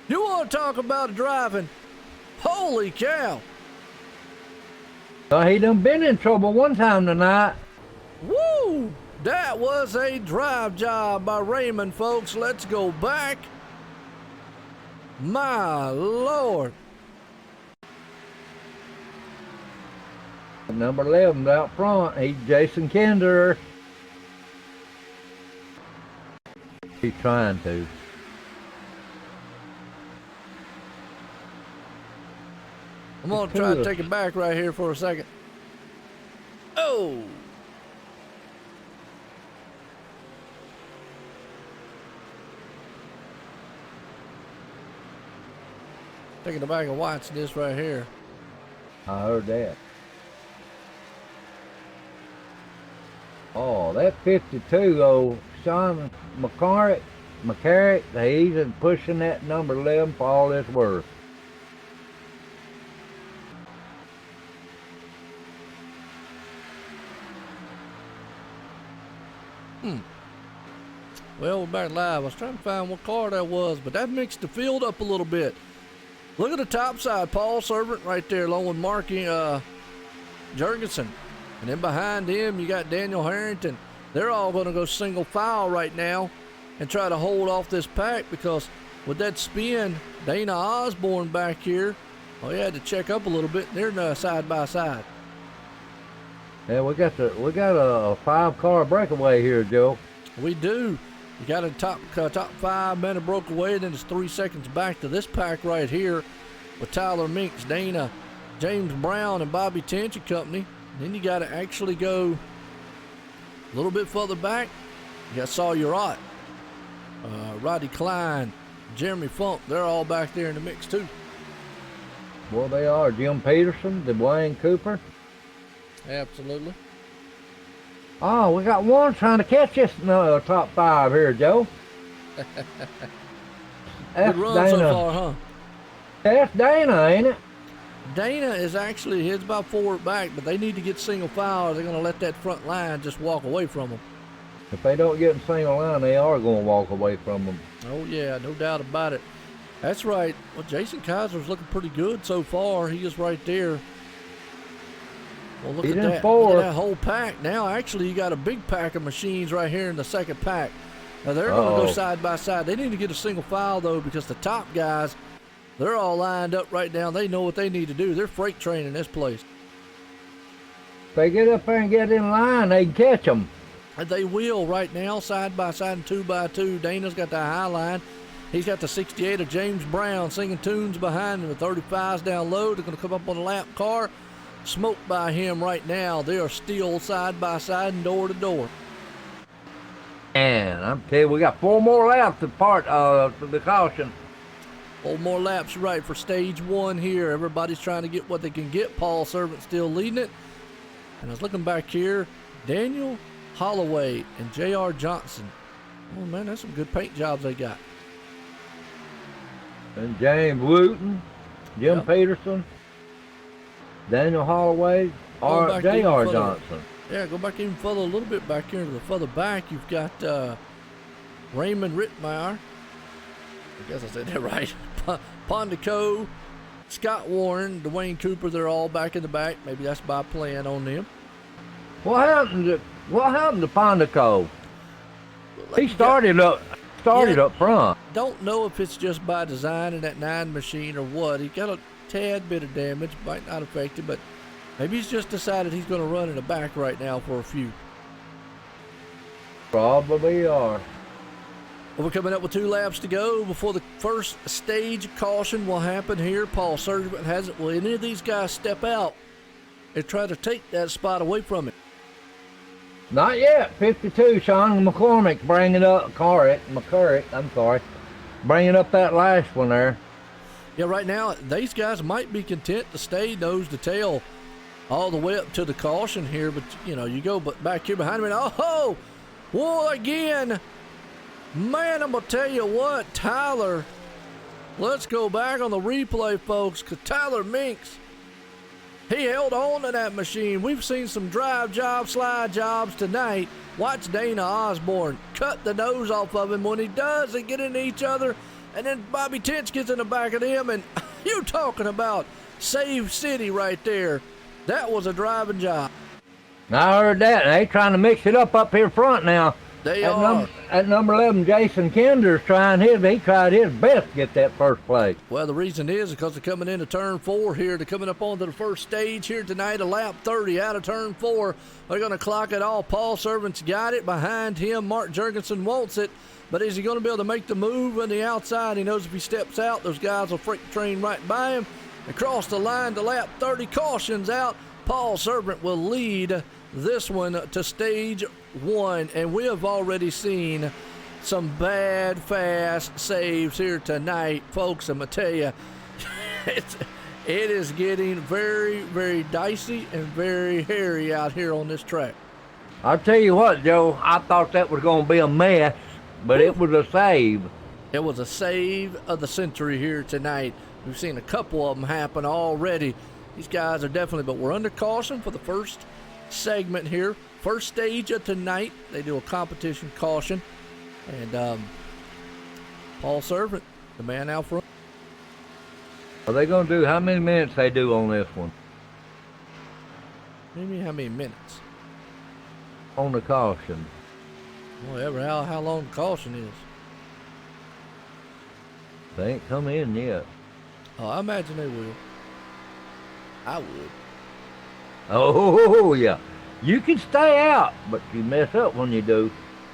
You want to talk about driving? Holy cow. He done been in trouble one time tonight. Woo! That was a drive job by Raymond, folks. Let's go back. My Lord. Number 11 out front. He's Jason Kinder. He's trying to. I'm going to try to take it back right here for a second. Oh! Taking it back and watching this right here. I heard that. Oh, that 52, old Sean McCarrick, he's pushing that number 11 for all it's worth. Well, we're back live. I was trying to find what car that was, but that mixed the field up a little bit. Look at the top side. Paul Servant right there, along with Marky Jurgensen. And then behind him, you got Daniel Harrington. They're all going to go single file right now and try to hold off this pack, because with that spin, Dana Osborne back here, he had to check up a little bit. They're side by side. Yeah, we got a 5-car breakaway here, Joe. We do. You got a top 5 men broke away, and then it's 3 seconds back to this pack right here with Tyler Minks, Dana, James Brown, and Bobby Tinch and company. Then you got to actually go a little bit further back. You got Sawyer Ott, Roddy Klein, Jeremy Funk. They're all back there in the mix too. Well, they are. Jim Peterson, Dwayne Cooper. Absolutely. Oh, we got one trying to catch us in the top 5 here, Joe. Good run Dana. so far, huh? That's Dana, ain't it? Dana is actually, he's about forward back, but they need to get single file, or they're going to let that front line just walk away from them. If they don't get in single line, they are going to walk away from them. Oh, yeah, no doubt about it. That's right. Well, Jason Kaiser's looking pretty good so far. He is right there. Well, look He's at in that. fourth. Look at that whole pack. Now, actually, you got a big pack of machines right here in the second pack. Now, they're going to go side by side. They need to get a single file, though, because the top guys, they're all lined up right now. They know what they need to do. They're freight training this place. If they get up there and get in line, they can catch them. And they will right now, side by side and 2 by 2. Dana's got the high line. He's got the 68 of James Brown singing tunes behind him. The 35's down low. They're going to come up on the lap car. Smoked by him right now. They are still side by side and door to door. And I'm telling you, we got 4 more laps to part of the caution. 4 more laps, right, for stage 1 here. Everybody's trying to get what they can get. Paul Servant still leading it. And I was looking back here. Daniel Holloway and J.R. Johnson. Oh, man, that's some good paint jobs they got. And James Wooten, Jim Peterson, Daniel Holloway, or J.R. Johnson. Yeah, go back even further, a little bit back here to the further back. You've got Raymond Rittmeyer. I guess I said that right. Pondico, Scott Warren, Dwayne Cooper, they're all back in the back. Maybe that's by plan on them. What happened to Pondico? He started up front. Don't know if it's just by design in that 9 machine or what. He got a tad bit of damage, might not affect it, but maybe he's just decided he's going to run in the back right now for a few. Probably are. Well, we're coming up with 2 laps to go before the first stage caution will happen here. Paul Servant hasn't. Will any of these guys step out and try to take that spot away from him? Not yet. 52, Sean McCormick bringing up McCurrick, bringing up that last one there. Yeah, right now these guys might be content to stay nose to tail all the way up to the caution here, but you go back here behind me. Oh, whoa, again. Man, I'm going to tell you what, Tyler, let's go back on the replay, folks, because Tyler Minks, he held on to that machine. We've seen some drive jobs, slide jobs tonight. Watch Dana Osborne cut the nose off of him. When he does, they get into each other, and then Bobby Tench gets in the back of them, and you're talking about Save City right there. That was a driving job. I heard that, and they trying to mix it up here front now. They are. At number 11, Jason Kinder's he tried his best to get that first place. Well, the reason is because they're coming into turn 4 here. They're coming up onto the first stage here tonight, a lap 30 out of turn 4. They're going to clock it all. Paul Servant's got it. Behind him, Mark Jurgensen wants it. But is he going to be able to make the move on the outside? He knows if he steps out, those guys will freight train right by him. Across the line to lap 30, cautions out. Paul Servant will lead this one to stage 1, and we have already seen some bad, fast saves here tonight, folks. I'm gonna tell you, it is getting very, very dicey and very hairy out here on this track. I'll tell you what, Joe, I thought that was going to be a mess, but it was a save. It was a save of the century here tonight. We've seen a couple of them happen already. These guys are definitely, but we're under caution for the first segment here. First stage of tonight, they do a competition caution. And Paul Servant, the man out front. Are they going to do how many minutes they do on this one? Maybe how many minutes? On the caution. Whatever, how long the caution is. They ain't come in yet. Oh, I imagine they will. I would. Oh, yeah. You can stay out, but you mess up when you do.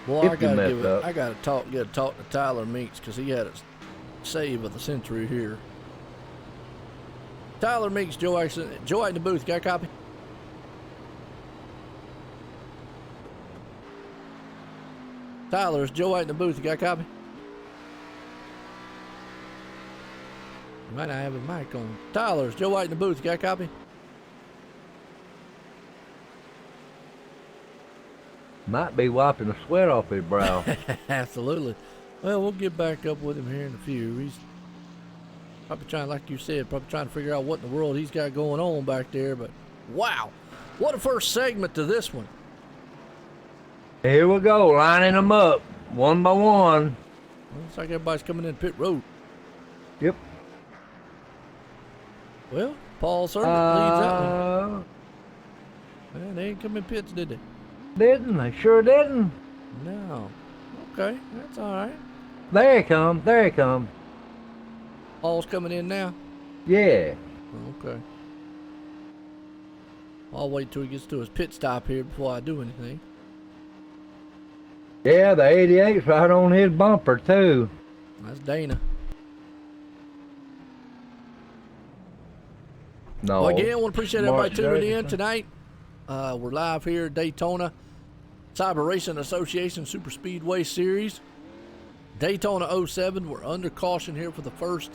Well, I gotta talk to Tyler Meeks because he had a save of the century here. Tyler Meeks, Joe out in the booth. Got a copy? Tyler, it's Joe out in the booth. You got a copy? You might not have his mic on. Tyler, it's Joe White in the booth. You got a copy? Might be wiping the sweat off his brow. Absolutely. Well, we'll get back up with him here in a few. He's probably trying, like you said, probably trying to figure out what in the world he's got going on back there. But wow, what a first segment to this one. Here we go, lining them up, one by one. Looks like everybody's coming in pit road. Yep. Well, Paul certainly leads that one. Man, they ain't come in pits, did they? Didn't they? Sure didn't. No. Okay, that's all right. There he comes. There he comes. Paul's coming in now. Yeah. Okay. I'll wait till he gets to his pit stop here before I do anything. Yeah, the 88's right on his bumper too. That's Dana. No. Well, again, I want to appreciate everybody Mark tuning in Davidson. tonight. We're live here at Daytona, CyberRacing Iracing Superspeedway Series. Daytona 07, we're under caution here for the first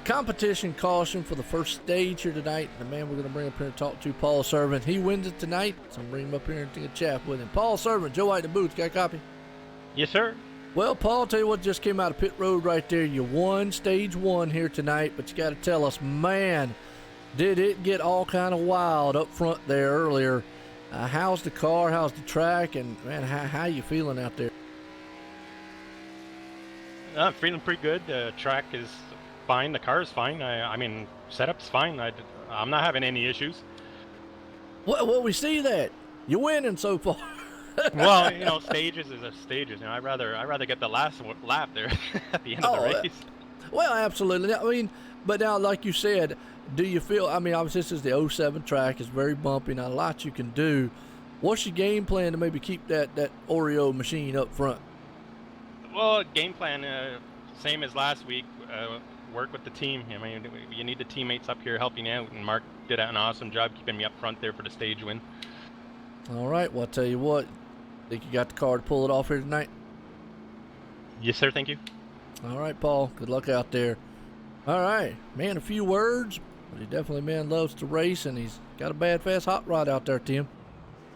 competition caution for the first stage here tonight. The man we're going to bring up here and talk to, Paul Servant. He wins it tonight, so I'm bringing him up here and take a chat with him. Paul Servant, Joe White in the booth. Got a copy? Yes, sir. Well, Paul, I'll tell you what just came out of pit road right there. You won stage one here tonight, but you got to tell us, man, did it get all kind of wild up front there earlier. How's the car? How's the track? And, man, how you feeling out there? I'm feeling pretty good. The track is fine. The car is fine. I mean, setup's fine. I'm not having any issues. Well, we see that. You're winning so far. Well, you know, stages is a stages. You know, I'd rather get the last lap there at the end of the race. Well, absolutely. I mean, but now, like you said, do you feel? I mean, obviously this is the 07 track. It's very bumpy. Not a lot you can do. What's your game plan to maybe keep that Oreo machine up front? Well, game plan, same as last week. Work with the team. I mean, you need the teammates up here helping out, and Mark did an awesome job keeping me up front there for the stage win. All right. Well, I'll tell you what. Think you got the car to pull it off here tonight? Yes, sir. Thank you. All right, Paul. Good luck out there. All right, man. A few words, but he definitely, man, loves to race, and he's got a bad, fast hot rod out there, Tim.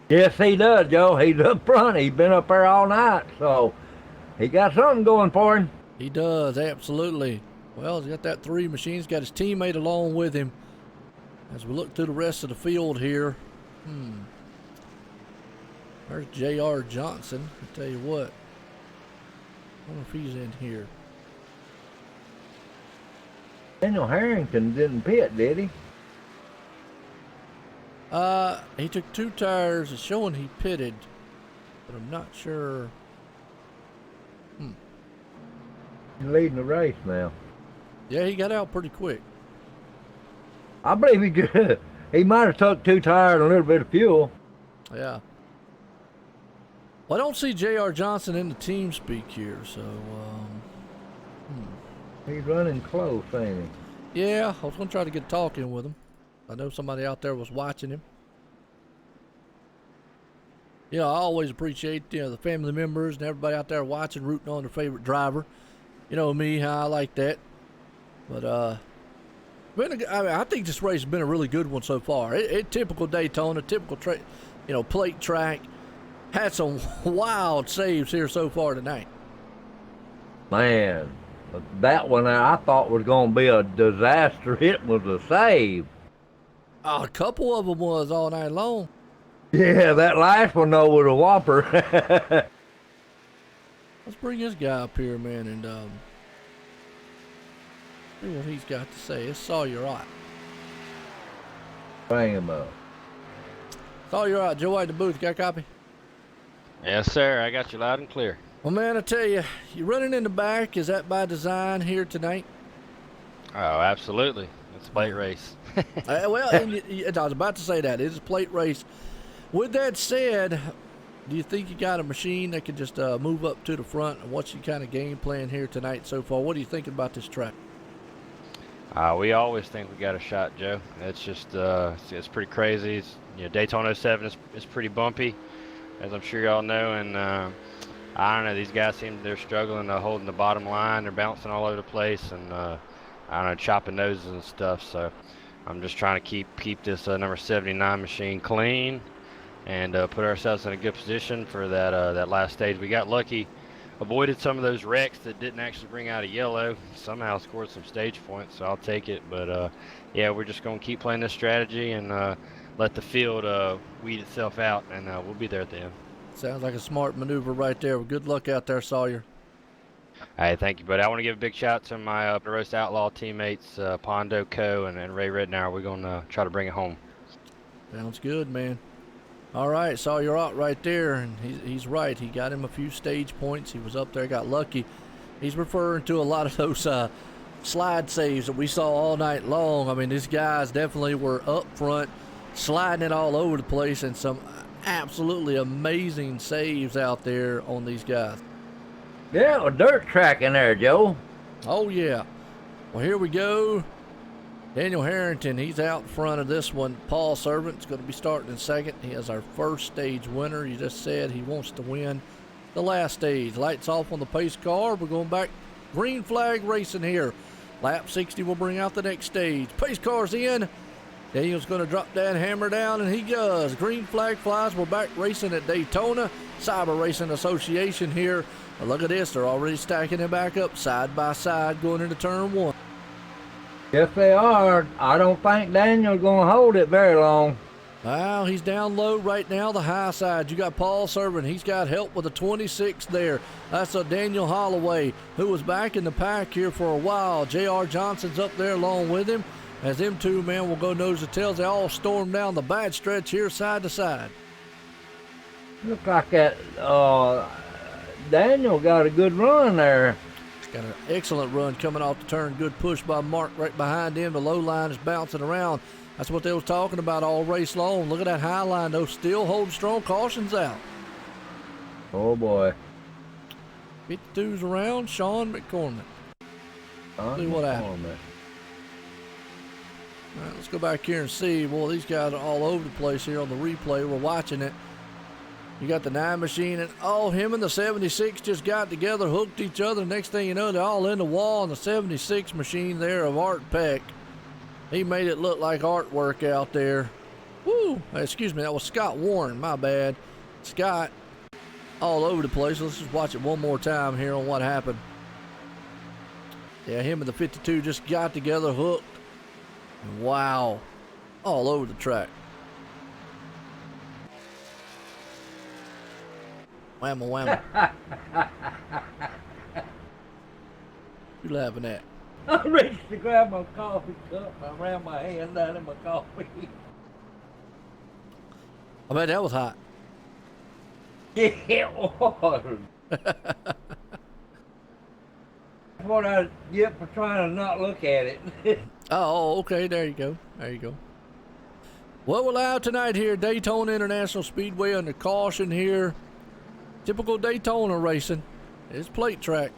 Yes, he does, Joe. He's up front. He's been up there all night, so he got something going for him. He does, absolutely. Well, he's got that 3 machine. He's got his teammate along with him. As we look through the rest of the field here, there's J.R. Johnson. I'll tell you what. I wonder if he's in here. Daniel Harrington didn't pit, did he? He took 2 tires. It's showing he pitted, but I'm not sure. He's leading the race now. Yeah, he got out pretty quick. I believe he could. He might have took 2 tires and a little bit of fuel. Yeah. Well, I don't see J.R. Johnson in the team speak here, so, He's running close, ain't he? yeah, I was going to try to get talking with him. I know somebody out there was watching him. You know, I always appreciate, the family members and everybody out there watching, rooting on their favorite driver. You know me, how I like that. But, I think this race has been a really good one so far. Typical Daytona, typical plate track. Had some wild saves here so far tonight. Man, that one I thought was going to be a disaster. It was a save. A couple of them was all night long. Yeah, that last one, though, was a whopper. Let's bring this guy up here, man, and see what he's got to say. It's Sawyer Ott. Bring him up. Sawyer Ott, Joe White in the booth. Got a copy? Yes, sir. I got you loud and clear. Well, man, I tell you, you're running in the back. Is that by design here tonight? Oh, absolutely. It's a plate race. Well, and I was about to say that. It's a plate race. With that said, do you think you got a machine that can just move up to the front? And what's your kind of game plan here tonight so far? What are you thinking about this track? We always think we got a shot, Joe. It's just it's pretty crazy. Daytona 07 is pretty bumpy, as I'm sure y'all know, and I don't know, these guys they're struggling holding the bottom line. They're bouncing all over the place, and I don't know, chopping noses and stuff. So I'm just trying to keep this number 79 machine clean and put ourselves in a good position for that last stage. We got lucky, avoided some of those wrecks that didn't actually bring out a yellow. Somehow scored some stage points, so I'll take it. But yeah, we're just going to keep playing this strategy and let the field weed itself out, and we'll be there at the end. Sounds like a smart maneuver right there. Well, good luck out there, Sawyer. Hey, thank you, buddy. I want to give a big shout out to my the Roast Outlaw teammates, Pondo Co. and Ray Ridnour. We're going to try to bring it home. Sounds good, man. All right, Sawyer out right there, and he's right. He got him a few stage points. He was up there, got lucky. He's referring to a lot of those slide saves that we saw all night long. I mean, these guys definitely were up front, sliding it all over the place, and some absolutely amazing saves out there on these guys. Yeah, a dirt track in there, Joe. Oh, yeah. Well, here we go. Daniel Harrington, he's out front of this one. Paul Servant's going to be starting in second. He is our first stage winner. You just said he wants to win the last stage. Lights off on the pace car. We're going back green flag racing here. Lap 60 will bring out the next stage. Pace car's in. Daniel's going to drop that hammer down, and he does. Green flag flies. We're back racing at Daytona. CyberRacing Association here. But look at this. They're already stacking it back up side by side going into turn one. Yes, they are. I don't think Daniel's going to hold it very long. Well, he's down low right now, the high side. You got Paul Servant. He's got help with the 26 there. That's a Daniel Holloway, who was back in the pack here for a while. J.R. Johnson's up there along with him. As them two men will go nose to tails, they all storm down the bad stretch here side to side. Looks like that Daniel got a good run there. Got an excellent run coming off the turn. Good push by Mark right behind him. The low line is bouncing around. That's what they was talking about all race long. Look at that high line, though. Still holding strong. Caution's out. Oh, boy. 52's around. Sean McCormick. See what happened. All right, let's go back here and see. Boy, these guys are all over the place here on the replay. We're watching it. You got the 9 machine, and him and the 76 just got together, hooked each other. Next thing you know, they're all in the wall on the 76 machine there of Art Peck. He made it look like artwork out there. Woo! Excuse me, that was Scott Warren. My bad. Scott, all over the place. Let's just watch it one more time here on what happened. Yeah, him and the 52 just got together, hooked. Wow. All over the track. Whamma whamma. You laughing at? I reached to grab my coffee cup and I ran my hand down in my coffee. I bet that was hot. It was. That's what I get for trying to not look at it. Oh, okay. There you go. There you go. Well, we're live tonight here at Daytona International Speedway under caution here. Typical Daytona racing. It's plate track.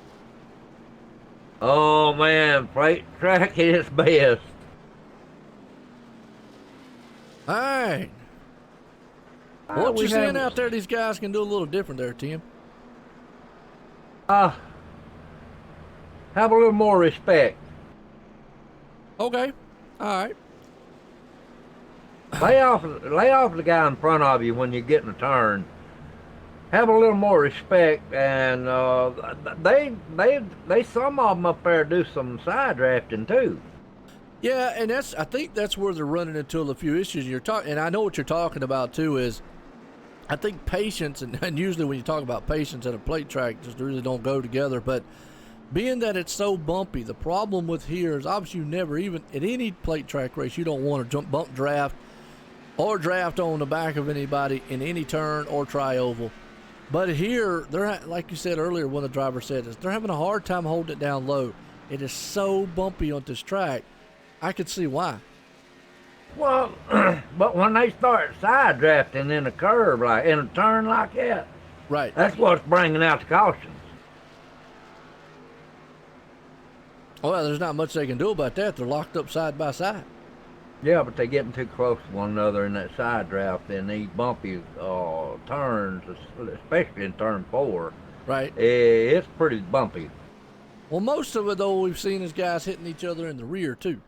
Oh, man. Plate track is best. All right. What you seeing out there these guys can do a little different there, Tim? Have a little more respect. Okay. All right. Lay off the guy in front of you when you get in a turn. Have a little more respect, and they some of them up there do some side drafting too. Yeah, and I think that's where they're running into a few issues. And I know what you're talking about too. Is I think patience, and usually when you talk about patience at a plate track, just really don't go together. But being that it's so bumpy, the problem with here is obviously you never, even at any plate track race, you don't want to bump draft or draft on the back of anybody in any turn or tri-oval. But here, they're like you said earlier, one of the drivers said is they're having a hard time holding it down low. It is so bumpy on this track. I could see why. Well, but when they start side drafting in a curve, like in a turn like that, right, that's what's bringing out the cautions. Well, there's not much they can do about that. They're locked up side by side. Yeah, but they're getting too close to one another in that side draft in these bumpy turns, especially in turn 4. Right. It's pretty bumpy. Well, most of it, though, we've seen is guys hitting each other in the rear, too.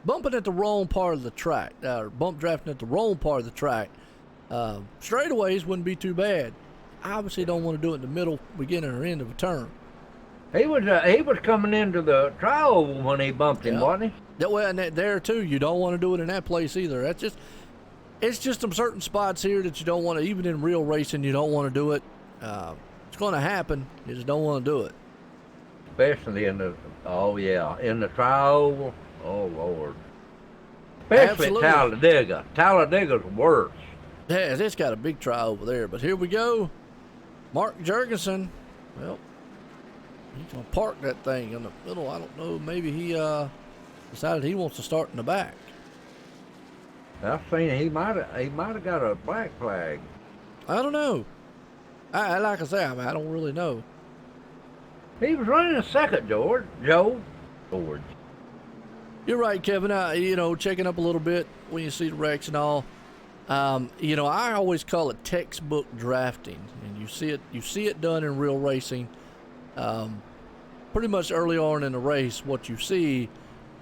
Bumping at the wrong part of the track, or bump drafting at the wrong part of the track, straightaways wouldn't be too bad. I obviously don't want to do it in the middle, beginning, or end of a turn. He was coming into the tri-oval when he bumped him, wasn't he? Well, and there too, you don't want to do it in that place either. That's just, it's just some certain spots here that you don't want to, even in real racing, you don't want to do it. It's going to happen. You just don't want to do it. Especially in the, in the tri-oval. Oh, Lord. Especially Absolutely. Talladega. Talladega's worse. Yeah, it's got a big try over there. But here we go. Mark Jurgensen. Well, he's going to park that thing in the middle. I don't know. Maybe he decided he wants to start in the back. I've seen he might have got a black flag. I don't know. I like I say, I don't really know. He was running a second, George. George. You're right, Kevin. Checking up a little bit when you see the wrecks and all. I always call it textbook drafting, and you see it done in real racing. Pretty much early on in the race, what you see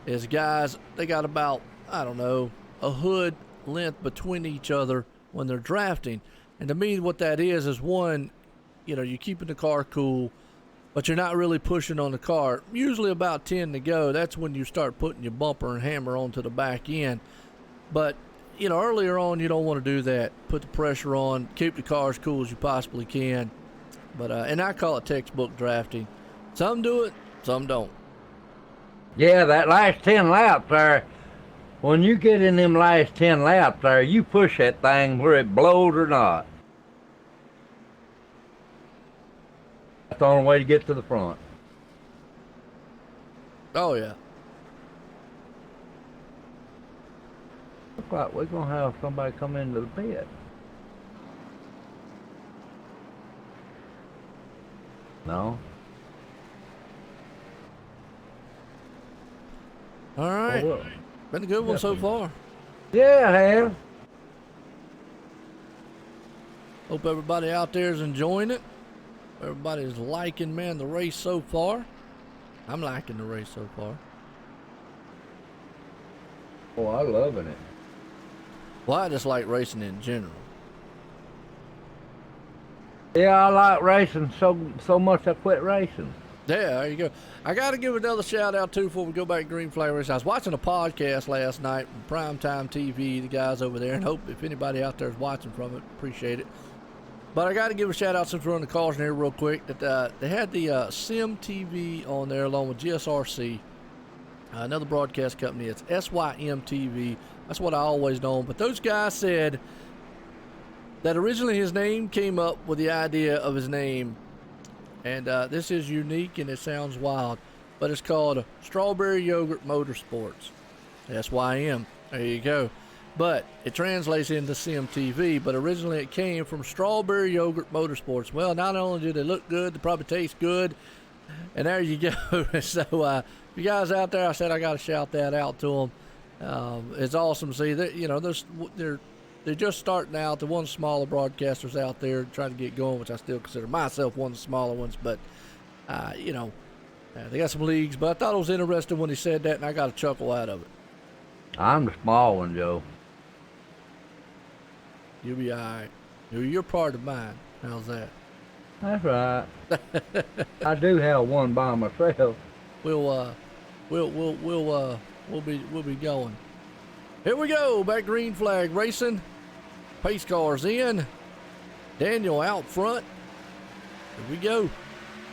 is guys, they got about, I don't know, a hood length between each other when they're drafting. And to me, what that is one, you're keeping the car cool, but you're not really pushing on the car. Usually about 10 to go, that's when you start putting your bumper and hammer onto the back end. But, earlier on, you don't want to do that. Put the pressure on, keep the car as cool as you possibly can. But, and I call it textbook drafting. Some do it, some don't. Yeah, that last 10 laps there, when you get in them last 10 laps there, you push that thing where it blows or not. That's the only way to get to the front. Oh, yeah. Looks like we're going to have somebody come into the pit. No? All right. Oh, well. Been a good one so far. Yeah, it has. Hope everybody out there is enjoying it. Everybody's liking, the race so far. I'm liking the race so far. Oh, I'm loving it. Well, I just like racing in general. Yeah, I like racing so much I quit racing. Yeah, there you go. I got to give another shout out too before we go back to Green Flag Racing. I was watching a podcast last night from Primetime TV, the guys over there, and hope if anybody out there is watching from it, appreciate it. But I got to give a shout out since we're on the cars in here real quick that they had the Sim TV on there along with GSRC, another broadcast company. It's SYM TV. That's what I always known. But those guys said that originally his name came up with the idea of his name. And this is unique and it sounds wild, but it's called Strawberry Yogurt Motorsports. SYM. There you go. But it translates into Sim TV, but originally it came from Strawberry Yogurt Motorsports. Well, not only do they look good, they probably taste good. And there you go. So, you guys out there, I said I got to shout that out to them. It's awesome to see that, they're just starting out. The one smaller broadcasters out there trying to get going, which I still consider myself one of the smaller ones. But, they got some leagues. But I thought it was interesting when he said that, and I got a chuckle out of it. I'm the small one, Joe. You'll be all right. You're part of mine. How's that? That's right. I do have one by myself. We'll be going. Here we go, back Green Flag Racing. Pace cars in. Daniel out front. Here we go.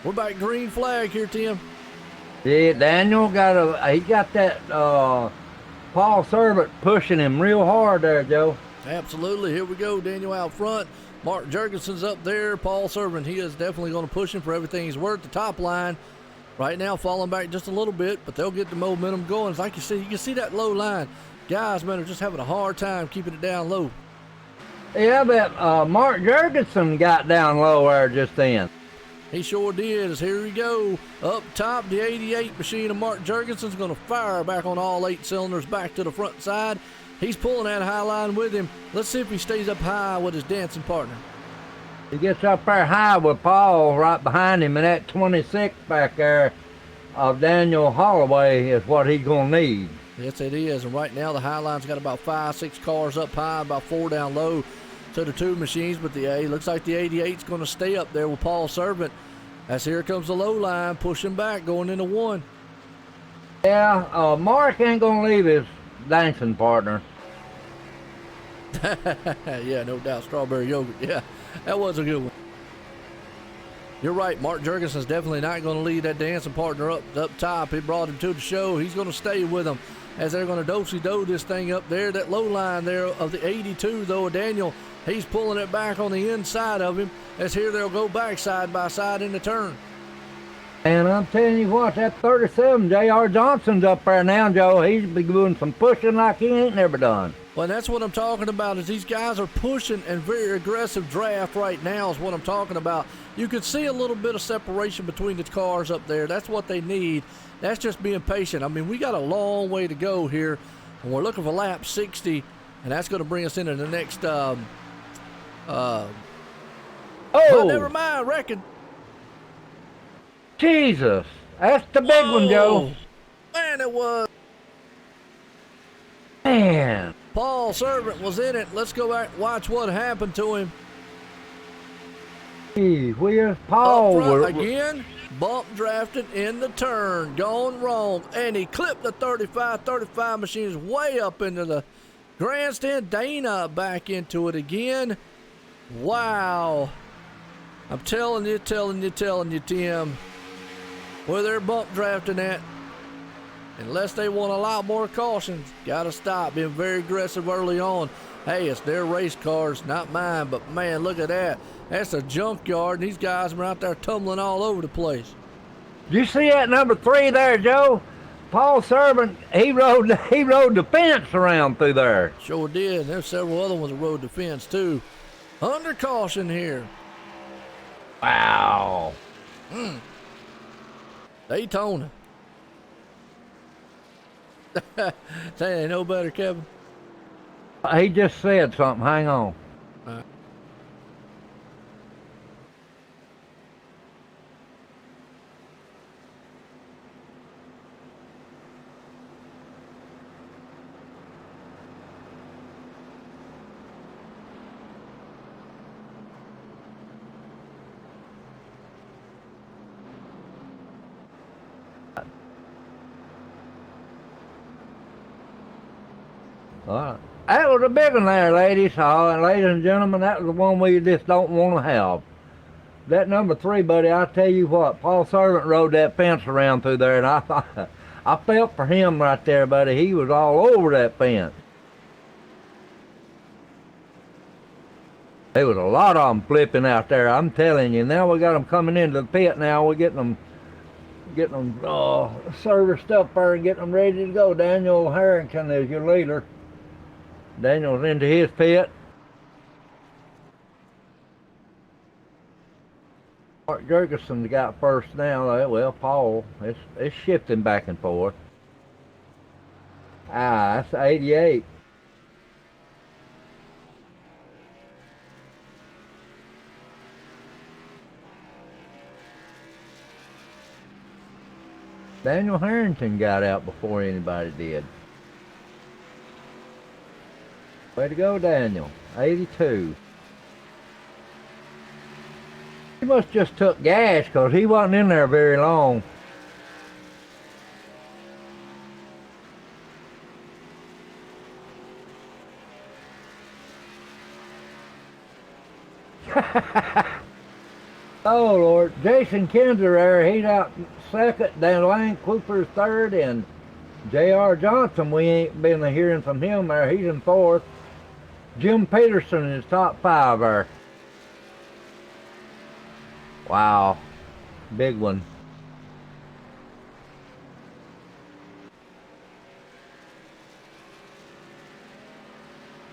We're back Green Flag here, Tim. Yeah, Daniel he got that Paul Servant pushing him real hard there, Joe. Absolutely. Here we go. Daniel out front. Mark Jurgensen's up there. Paul Servant, he is definitely going to push him for everything he's worth. The top line right now falling back just a little bit, but they'll get the momentum going. It's like you can see that low line. Guys, man, are just having a hard time keeping it down low. Yeah, but Mark Jurgensen got down low there just then. He sure did. As here we go. Up top, the 88 machine of Mark Jurgensen's going to fire back on all 8 cylinders back to the front side. He's pulling that high line with him. Let's see if he stays up high with his dancing partner. He gets up there high with Paul right behind him, and that 26 back there of Daniel Holloway is what he's going to need. Yes, it is. And right now, the high line's got about 5-6 cars up high, about 4 down low to the 2 machines. But looks like the 88's going to stay up there with Paul Servant. As here comes the low line, pushing back, going into 1. Yeah, Mark ain't going to leave his dancing partner. Yeah, no doubt. Strawberry yogurt. Yeah, that was a good one. You're right. Mark Jurgensen's definitely not going to lead that dancing partner up top. He brought him to the show. He's going to stay with them as they're going to do-si-do this thing up there. That low line there of the 82, though, Daniel, he's pulling it back on the inside of him. As here they'll go back side by side in the turn. And I'm telling you what, that 37, J.R. Johnson's up there now, Joe. He's been doing some pushing like he ain't never done. Well, that's what I'm talking about, is these guys are pushing and very aggressive draft right now is what I'm talking about. You can see a little bit of separation between the cars up there. That's what they need. That's just being patient. I mean, we got a long way to go here, and we're looking for lap 60, and that's going to bring us into the next, oh, never mind, I reckon. Jesus, that's the big one, Joe. Man, it was. Man. Paul Servant was in it. Let's go back and watch what happened to him. Gee, where's Paul? Up front again, bump drafted in the turn, gone wrong, and he clipped the 35 machines way up into the grandstand. Dana back into it again. Wow. I'm telling you, Tim, where they're bump drafting at, unless they want a lot more cautions, gotta stop being very aggressive early on. Hey, it's their race cars, not mine, but man, look at that. That's a junkyard, and these guys are out there tumbling all over the place. Did you see that number 3 there, Joe? Paul Servant, he rode the fence around through there. Sure did. There's several other ones that rode the fence too. Under caution here. Wow. Daytona. That ain't no better, Kevin. He just said something. Hang on. That was a big one there, ladies. Ladies and gentlemen, that was the one we just don't want to have. That number 3, buddy, I tell you what, Paul Servant rode that fence around through there, and I felt for him right there, buddy. He was all over that fence. There was a lot of them flipping out there, I'm telling you. Now we got them coming into the pit now. We're getting them serviced up there and getting them ready to go. Daniel Harrington is your leader. Daniel's into his pit. Mark Jurgensen got first now. Well, Paul, it's shifting back and forth. That's 88. Daniel Harrington got out before anybody did. Way to go, Daniel. 82. He must just took gas because he wasn't in there very long. Oh, Lord. Jason Kinzer there, he's out second. Dan Lane Cooper's third, and J.R. Johnson, we ain't been hearing from him there. He's in fourth. Jim Peterson is top 5 there. Wow. Big one.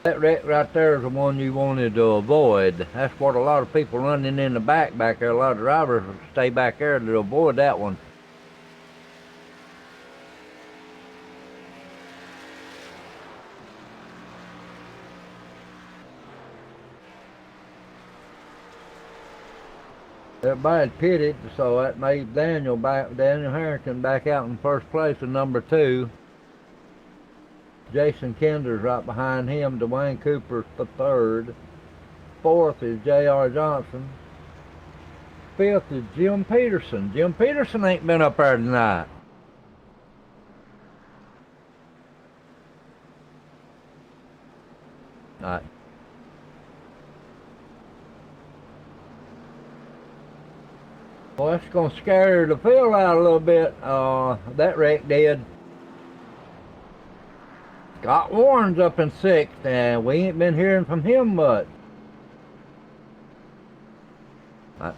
That wreck right there is the one you wanted to avoid. That's what a lot of people running in the back there. A lot of drivers stay back there to avoid that one. Everybody pitted, so that made Daniel Harrington back out in first place in number 2. Jason Kinder's right behind him. Dwayne Cooper's the third. Fourth is J.R. Johnson. Fifth is Jim Peterson. Jim Peterson ain't been up there tonight. Right. Well, that's going to scare the field out a little bit. That wreck did. Scott Warren's up in 6th, and we ain't been hearing from him much. Right.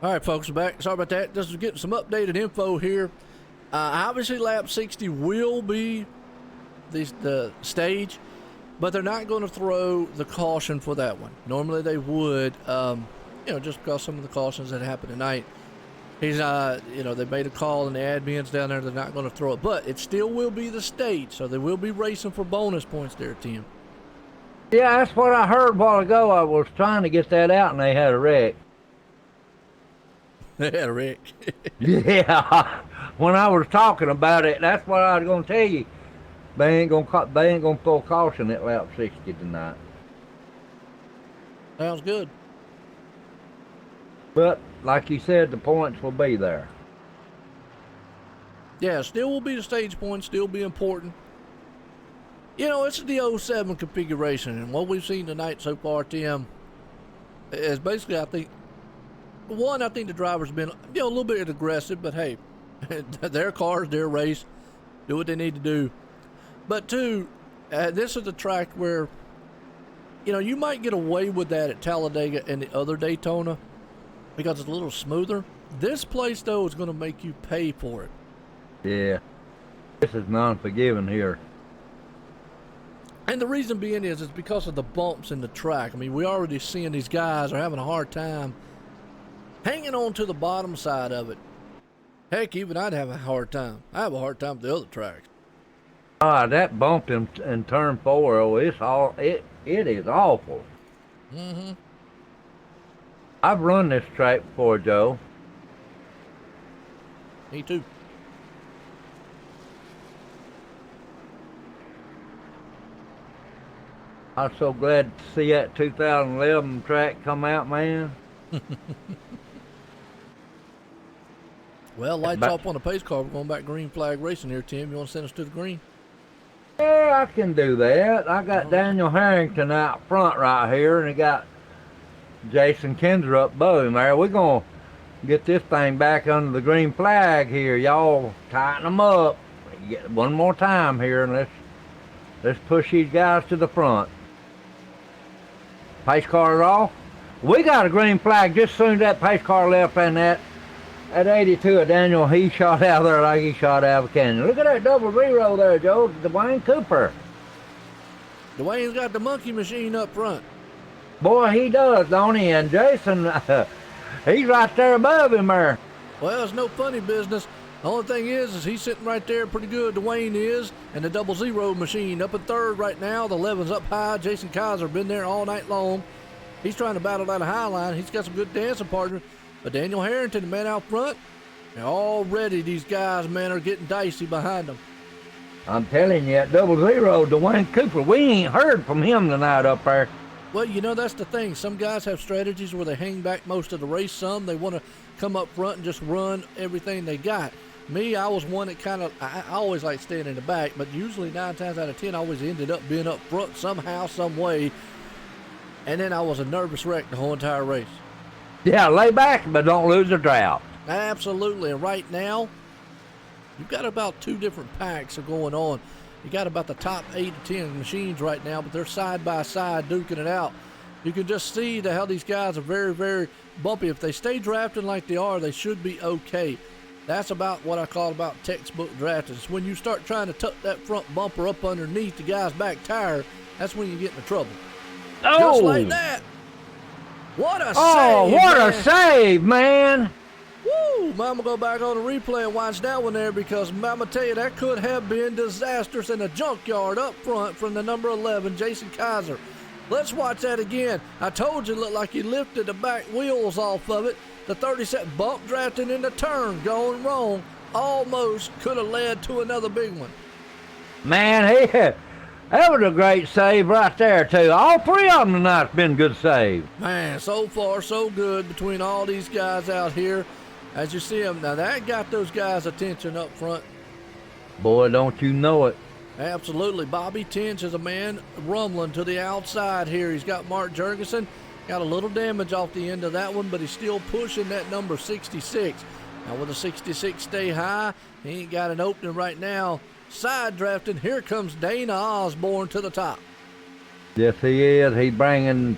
All right, folks, we're back. Sorry about that. Just getting some updated info here. Obviously, lap 60 will be the stage, but they're not going to throw the caution for that one. Normally they would, just because some of the cautions that happened tonight. He's, they made a call and the admins down there, they're not going to throw it, but it still will be the stage, so they will be racing for bonus points there, Tim. Yeah, that's what I heard a while ago. I was trying to get that out, and they had a wreck. They had a wreck. Yeah, when I was talking about it, that's what I was going to tell you. They ain't gonna throw caution at lap 60 tonight. Sounds good. But like you said, the points will be there. Yeah, still will be the stage points, still be important. You know, it's the 07 configuration, and what we've seen tonight so far, Tim, is basically, I think the driver's been, a little bit aggressive, but hey, their cars, their race, do what they need to do. But two, this is a track where, you might get away with that at Talladega and the other Daytona because it's a little smoother. This place, though, is going to make you pay for it. Yeah, this is non-forgiving here. And the reason being is because of the bumps in the track. I mean, we already seeing these guys are having a hard time hanging on to the bottom side of it. Heck, even I'd have a hard time. I have a hard time with the other tracks. That bump in turn 4, it is awful. Mm-hmm. I've run this track before, Joe. Me too. I'm so glad to see that 2011 track come out, man. Well, lights off on the pace car. We're going back green flag racing here, Tim. You want to send us to the green? Yeah, I can do that. I got Daniel Harrington out front right here, and I got Jason Kinder up above him there. We're going to get this thing back under the green flag here. Y'all tighten them up. Get one more time here, and let's push these guys to the front. Pace car is off. We got a green flag just as soon as that pace car left, and that 82 of Daniel, he shot out of there like he shot out of a canyon. Look at that 00 there, Joe. Dwayne Cooper. Dwayne's got the monkey machine up front. Boy, he does, don't he? And Jason, he's right there above him there. Well, it's no funny business. The only thing is he's sitting right there pretty good, Dwayne is, and the 00 machine up in third right now. The 11's up high. Jason Kaiser been there all night long. He's trying to battle that high line. He's got some good dancing partners. But Daniel Harrington, the man out front, and already these guys, man, are getting dicey behind them. I'm telling you, at 00, Dwayne Cooper, we ain't heard from him tonight up there. Well, that's the thing. Some guys have strategies where they hang back most of the race. Some, they want to come up front and just run everything they got. Me, I was one that I always like staying in the back, but usually 9 times out of 10, I always ended up being up front somehow, some way. And then I was a nervous wreck the whole entire race. Yeah, lay back, but don't lose the drought. Absolutely. And right now, you've got about 2 different packs are going on. You got about the top 8 to 10 machines right now, but they're side by side duking it out. You can just see how these guys are very, very bumpy. If they stay drafting like they are, they should be okay. That's about what I call about textbook drafting. It's when you start trying to tuck that front bumper up underneath the guy's back tire, that's when you get into trouble. Oh! Just like that. What a save! Oh, what man. a save, man! Woo! Mama go back on the replay and watch that one there because Mama tell you that could have been disastrous in a junkyard up front from the number 11, Jason Kaiser. Let's watch that again. I told you it looked like he lifted the back wheels off of it. The 30-set bump drafting in the turn going wrong. Almost could have led to another big one. Man, that was a great save right there, too. All three of them tonight's been good saves. Man, so far so good between all these guys out here. As you see them, now that got those guys' attention up front. Boy, don't you know it. Absolutely. Bobby Tinch is a man rumbling to the outside here. He's got Mark Jurgensen. Got a little damage off the end of that one, but he's still pushing that number 66. Now, will the 66 stay high? He ain't got an opening right now. Side drafting. Here comes Dana Osborne to the top. Yes, he is. He's bringing,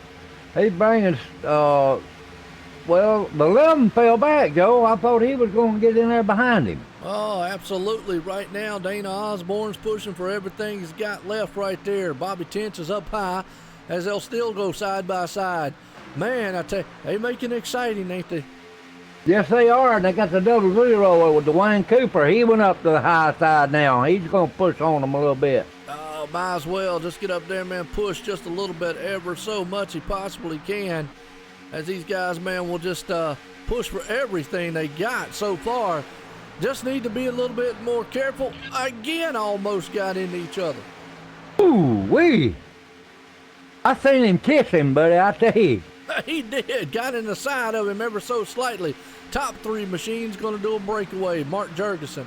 well, the 11 fell back, Joe. I thought he was going to get in there behind him. Oh, absolutely. Right now, Dana Osborne's pushing for everything he's got left right there. Bobby Tinch is up high as they'll still go side by side. Man, I tell you, they making it exciting, ain't they? Yes, they are. And they got the 00 with Dwayne Cooper. He went up to the high side now. He's going to push on them a little bit. Oh, might as well. Just get up there, man. Push just a little bit, ever so much he possibly can. As these guys, man, will just push for everything they got so far. Just need to be a little bit more careful. Again, almost got into each other. Ooh-wee. I seen him kiss him, buddy, I tell you. He did. Got in the side of him ever so slightly. Top three machines going to do a breakaway. Mark Jurgensen,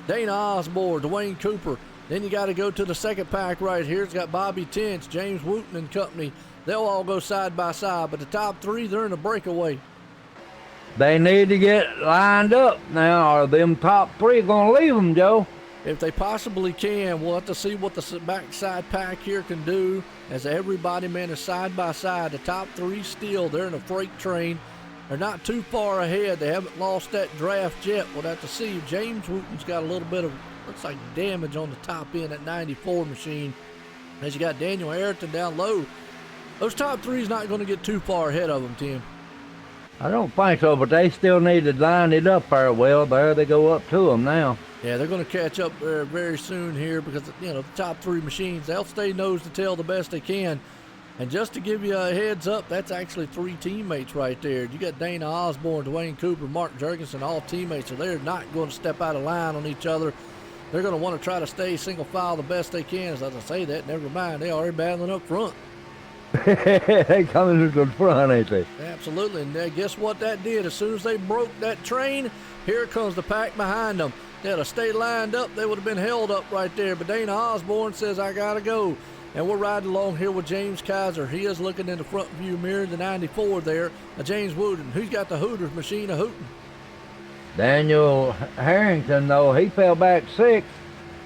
Dana Osborne, Dwayne Cooper. Then you got to go to the second pack right here. It's got Bobby Tinch, James Wooten and company. They'll all go side by side, but the top three, they're in a breakaway. They need to get lined up now, or them top three going to leave them, Joe. If they possibly can, we'll have to see what the backside pack here can do as everybody, man, is side by side. The top three still, they're in a freight train. They're not too far ahead. They haven't lost that draft yet. We'll have to see. James Wooten's got a little bit of, looks like damage on the top end at 94 machine. As you got Daniel Ayrton down low. Those top three's not going to get too far ahead of them, Tim. I don't think so, but they still need to line it up there. Well, there they go up to them now. Yeah, they're going to catch up very soon here because, you know, the top three machines, they'll stay nose to tail the best they can. And just to give you a heads up, that's actually three teammates right there. You got Dana Osborne, Dwayne Cooper, Mark Jurgensen, all teammates. So they're not going to step out of line on each other. They're going to want to try to stay single file the best they can. As I say that, never mind, they already battling up front. They coming to the front, ain't they? Absolutely, and guess what that did? As soon as they broke that train, here comes the pack behind them. They'd have stayed lined up, they would have been held up right there. But Dana Osborne says, I gotta go. And we're riding along here with James Kaiser. He is looking in the front view mirror, the 94 there. James Wooten, who's got the Hooters machine of hooting. Daniel Harrington, though, he fell back 6.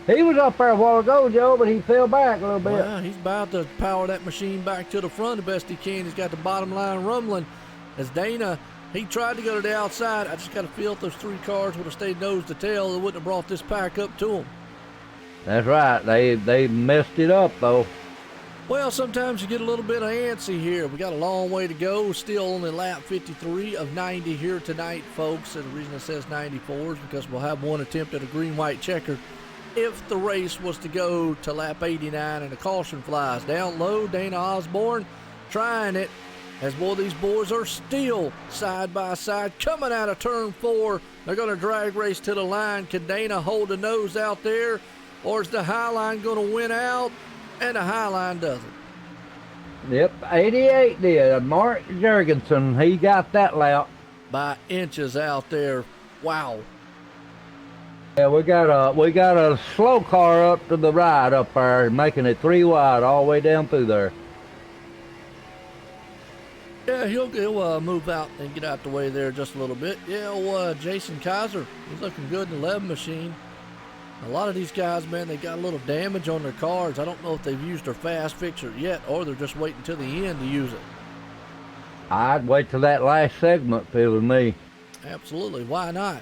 He was up there a while ago, Joe, but he fell back a little bit. Well, he's about to power that machine back to the front the best he can. He's got the bottom line rumbling. As Dana, he tried to go to the outside. I just got to feel if those three cars would have stayed nose to tail, they wouldn't have brought this pack up to him. That's right. They messed it up, though. Well, sometimes you get a little bit of antsy here. We got a long way to go. Still only lap 53 of 90 here tonight, folks. And the reason it says 94 is because we'll have one attempt at a green-white checker if the race was to go to lap 89 and the caution flies. Down low, Dana Osborne trying it. As boy, these boys are still side by side coming out of turn 4. They're going to drag race to the line. Can Dana hold the nose out there, or is the high line going to win out? And the high line doesn't. Yep, 88 did. Mark Jurgensen, he got that lap. By inches out there. Wow. Yeah, we got a slow car up to the right up there, making it 3 wide all the way down through there. Yeah, he'll move out and get out the way there just a little bit. Yeah, Jason Kaiser, he's looking good in the 11 machine. A lot of these guys, man, they got a little damage on their cars. I don't know if they've used their fast fixer yet, or they're just waiting till the end to use it. I'd wait till that last segment, feeling me. Absolutely, why not?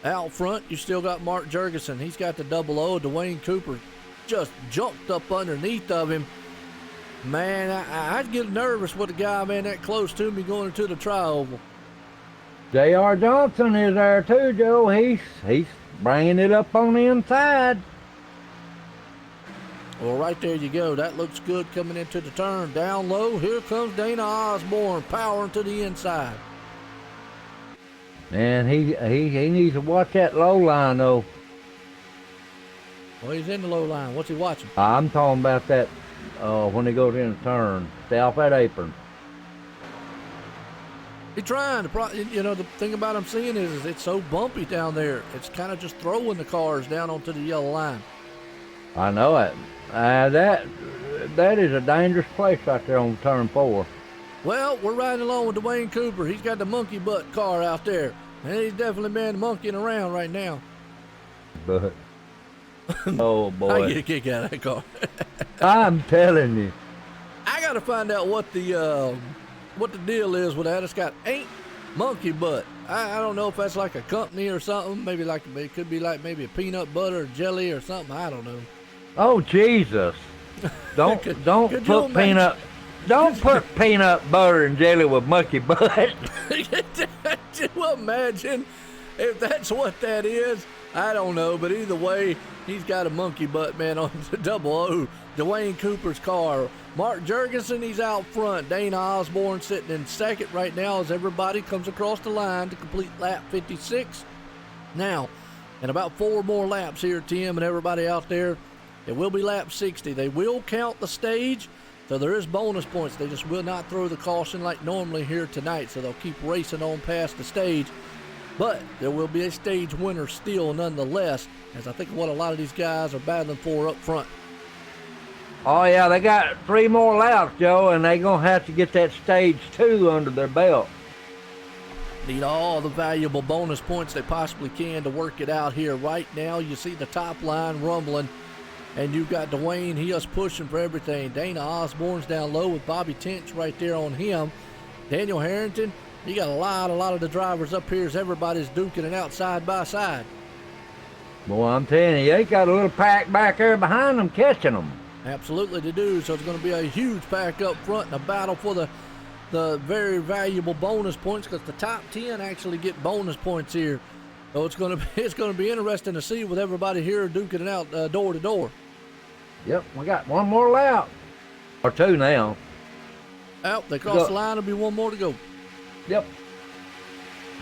Out front, you still got Mark Jurgensen. He's got the 00. Dwayne Cooper just jumped up underneath of him. Man, I'd get nervous with a guy, man, that close to me going into the tri-oval. J.R. Johnson is there too, Joe. He's bringing it up on the inside. Well, right there you go. That looks good coming into the turn. Down low, here comes Dana Osborne powering to the inside. And he needs to watch that low line, though. Well, he's in the low line. What's he watching? I'm talking about that when he goes in the turn. Stay off that apron. He's trying to, you know, the thing about him seeing is it's so bumpy down there. It's kind of just throwing the cars down onto the yellow line. I know it. That is a dangerous place right there on turn 4. Well, we're riding along with Dwayne Cooper. He's got the monkey butt car out there. And he's definitely been monkeying around right now. But, oh I boy. get a kick out of that car. I'm telling you. I got to find out what the deal is with that. It's got Ain't Monkey Butt. I don't know if that's like a company or something. Maybe like it could be like maybe a peanut butter or jelly or something. I don't know. Oh Jesus! Don't could put peanut. Don't put peanut butter and jelly with monkey butt. Could you imagine if that's what that is? I don't know, but either way, he's got a monkey butt, man, on the 00 Dwayne Cooper's car. Mark Jurgensen, he's out front. Dana Osborne sitting in second right now as everybody comes across the line to complete lap 56. Now, in about 4 more laps here, Tim and everybody out there, it will be lap 60. They will count the stage, so there is bonus points. They just will not throw the caution like normally here tonight, so they'll keep racing on past the stage. But there will be a stage winner still nonetheless, as I think what a lot of these guys are battling for up front. Oh yeah, they got 3 more laps, Joe, and they're gonna have to get that stage 2 under their belt. Need all the valuable bonus points they possibly can to work it out here. Right now, you see the top line rumbling, and you've got Dwayne. He is pushing for everything. Dana Osborne's down low with Bobby Tench right there on him. Daniel Harrington, you got a lot of the drivers up here as everybody's duking it out side by side. Boy, I'm telling you, they got a little pack back there behind them catching them. Absolutely they do. So it's going to be a huge pack up front and a battle for the very valuable bonus points, because the top 10 actually get bonus points here. So it's going to be interesting to see with everybody here duking it out door to door. Yep, we got 1 more lap. Or 2 now. Out, they cross the line, there'll be 1 more to go. Yep.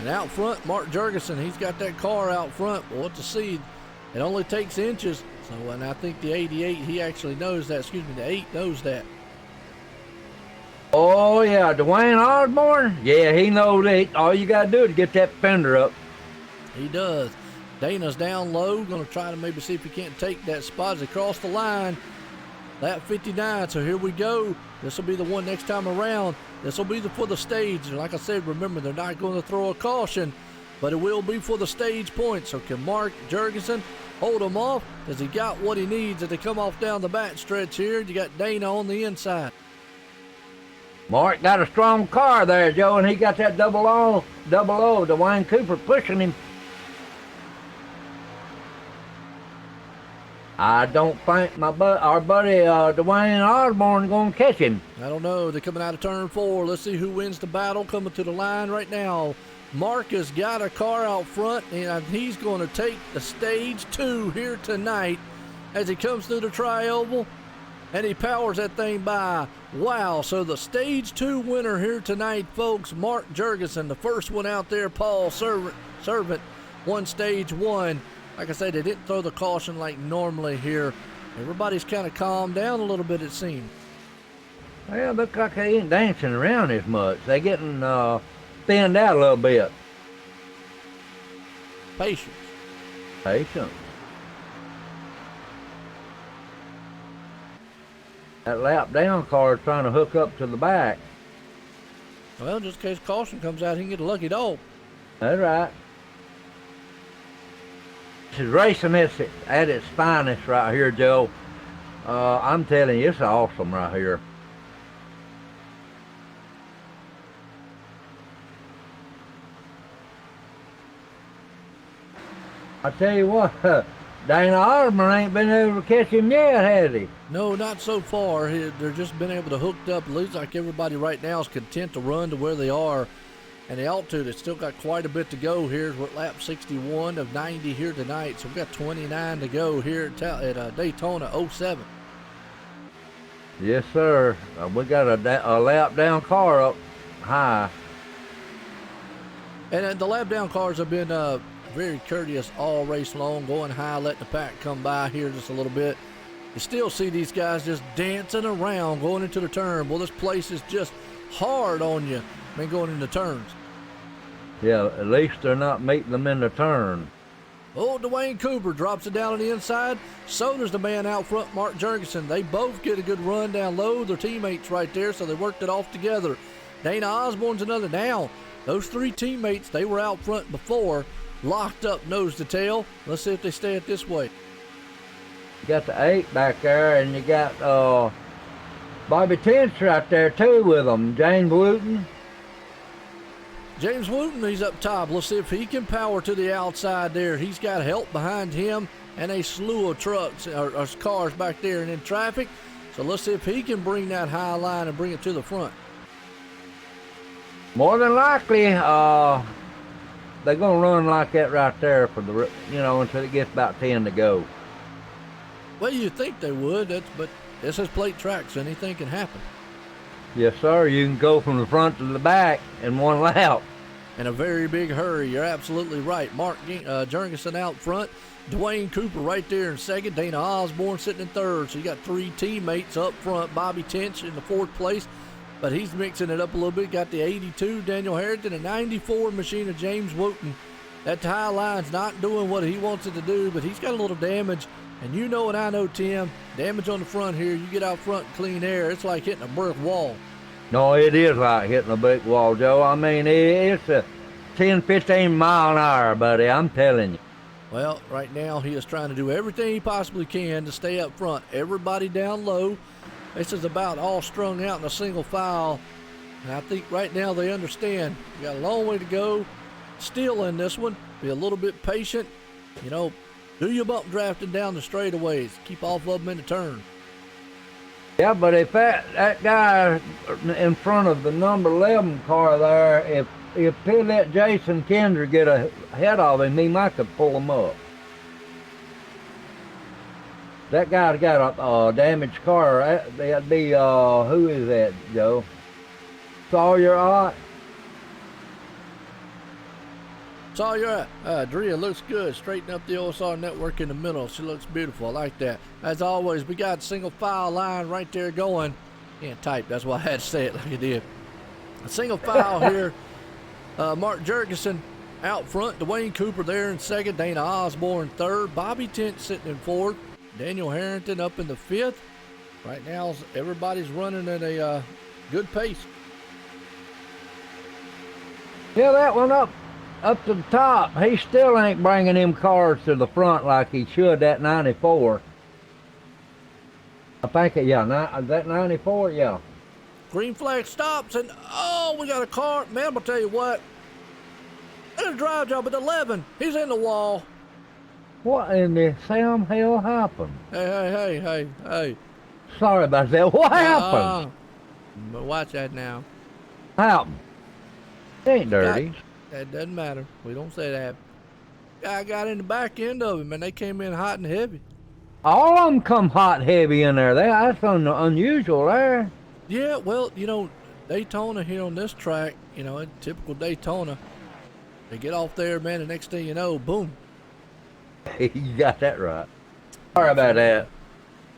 And out front, Mark Jurgensen, he's got that car out front. Well, what to see, it only takes inches. So, and I think the 88, he actually knows that. Excuse me, the 8 knows that. Oh yeah, Dwayne Osborne. Yeah, he knows it. All you gotta do is get that fender up. He does. Dana's down low, going to try to maybe see if he can't take that spot as they cross the line. Lap 59, so here we go. This will be the one next time around. This will be for the stage. And like I said, remember, they're not going to throw a caution, but it will be for the stage points. So can Mark Jurgensen hold him off? Has he got what he needs as they come off down the back stretch here? You got Dana on the inside. Mark got a strong car there, Joe, and he got that double O, Dwayne Cooper pushing him. I don't think our buddy Dwayne Osborne going to catch him. I don't know. They're coming out of turn 4. Let's see who wins the battle coming to the line right now. Mark has got a car out front, and he's going to take the stage 2 here tonight as he comes through the tri-oval, and he powers that thing by. Wow, so the stage 2 winner here tonight, folks, Mark Jurgensen, the first one out there. Paul Servant won stage 1. Like I said, they didn't throw the caution like normally here. Everybody's kind of calmed down a little bit, it seems. Well, look like they ain't dancing around as much. They getting thinned out a little bit. Patience. That lap down car is trying to hook up to the back. Well, just in case caution comes out, he can get a lucky dog. That's right. This is racing at its finest right here, Joe. I'm telling you, it's awesome right here. I tell you what, Dana Osborne ain't been able to catch him yet, has he? No, not so far. They're just been able to hook up. It looks like everybody right now is content to run to where they are. and the altitude. It's still got quite a bit to go here. We're at lap 61 of 90 here tonight, so we've got 29 to go here at Daytona 07. Yes, sir. We got a lap down car up high. And the lap down cars have been very courteous all race long, going high, letting the pack come by here just a little bit. You still see these guys just dancing around going into the turn. Well, this place is just hard on you, man, going into turns. Yeah, at least they're not meeting them in the turn. Oh, Dwayne Cooper drops it down on the inside. So does the man out front, Mark Jurgensen. They both get a good run down low. Their teammates right there, so they worked it off together. Dana Osborne's another down. Those three teammates, they were out front before, locked up nose to tail. Let's see if they stay it this way. You got the 8 back there, and you got Bobby Tench right there too with them. James Wooten. James Wooten, he's up top. Let's see if he can power to the outside there. He's got help behind him and a slew of trucks or cars back there and in traffic. So let's see if he can bring that high line and bring it to the front. More than likely, they're gonna run like that right there for the, until it gets about 10 to go. Well, you'd think they would, but this is plate track, so anything can happen. Yes, sir. You can go from the front to the back in one lap. In a very big hurry. You're absolutely right. Mark Jurgensen out front. Dwayne Cooper right there in second. Dana Osborne sitting in third. So you got three teammates up front. Bobby Tench in the fourth place, but he's mixing it up a little bit. Got the 82, Daniel Harrington, a 94 machine of James Wooten. That tie line's not doing what he wants it to do, but he's got a little damage. And you know and I know, Tim, damage on the front here, you get out front clean air, it's like hitting a brick wall. No, it is like hitting a brick wall, Joe. I mean, it's a 10, 15 mile an hour, buddy, I'm telling you. Well, right now he is trying to do everything he possibly can to stay up front. Everybody down low. This is about all strung out in a single file. And I think right now they understand. We got a long way to go. Still in this one. Be a little bit patient. Do your bump drafting down the straightaways. Keep off of them in the turn. Yeah, but if that guy in front of the number 11 car there, if he let Jason Kendra get ahead of him, he might could pull him up. That guy's got a damaged car. That'd be, who is that, Joe? Sawyer Ott? Sawyer Ott. Drea looks good. Straighten up the OSR network in the middle. She looks beautiful. I like that. As always, we got single file line right there going. Can't type. That's why I had to say it like I did. A single file here. Mark Jurgensen out front. Dwayne Cooper there in second. Dana Osborne third. Bobby Tench sitting in fourth. Daniel Harrington up in the fifth. Right now, everybody's running at a good pace. Yeah, that one up to the top. He still ain't bringing them cars to the front like he should, that 94. I think, that 94, yeah. Green flag stops, and we got a car. Man, I'm gonna tell you what. There's a drive job at 11. He's in the wall. What in the Sam hell happened? Hey. Sorry about that. What happened? But watch that now. Happened. It ain't dirty. That doesn't matter. We don't say that. Guy got in the back end of him, and they came in hot and heavy. All of them come hot and heavy in there. That's unusual there. Yeah, well, Daytona here on this track, in typical Daytona, they get off there, man, the next thing you know, boom. You got that right. Sorry about that.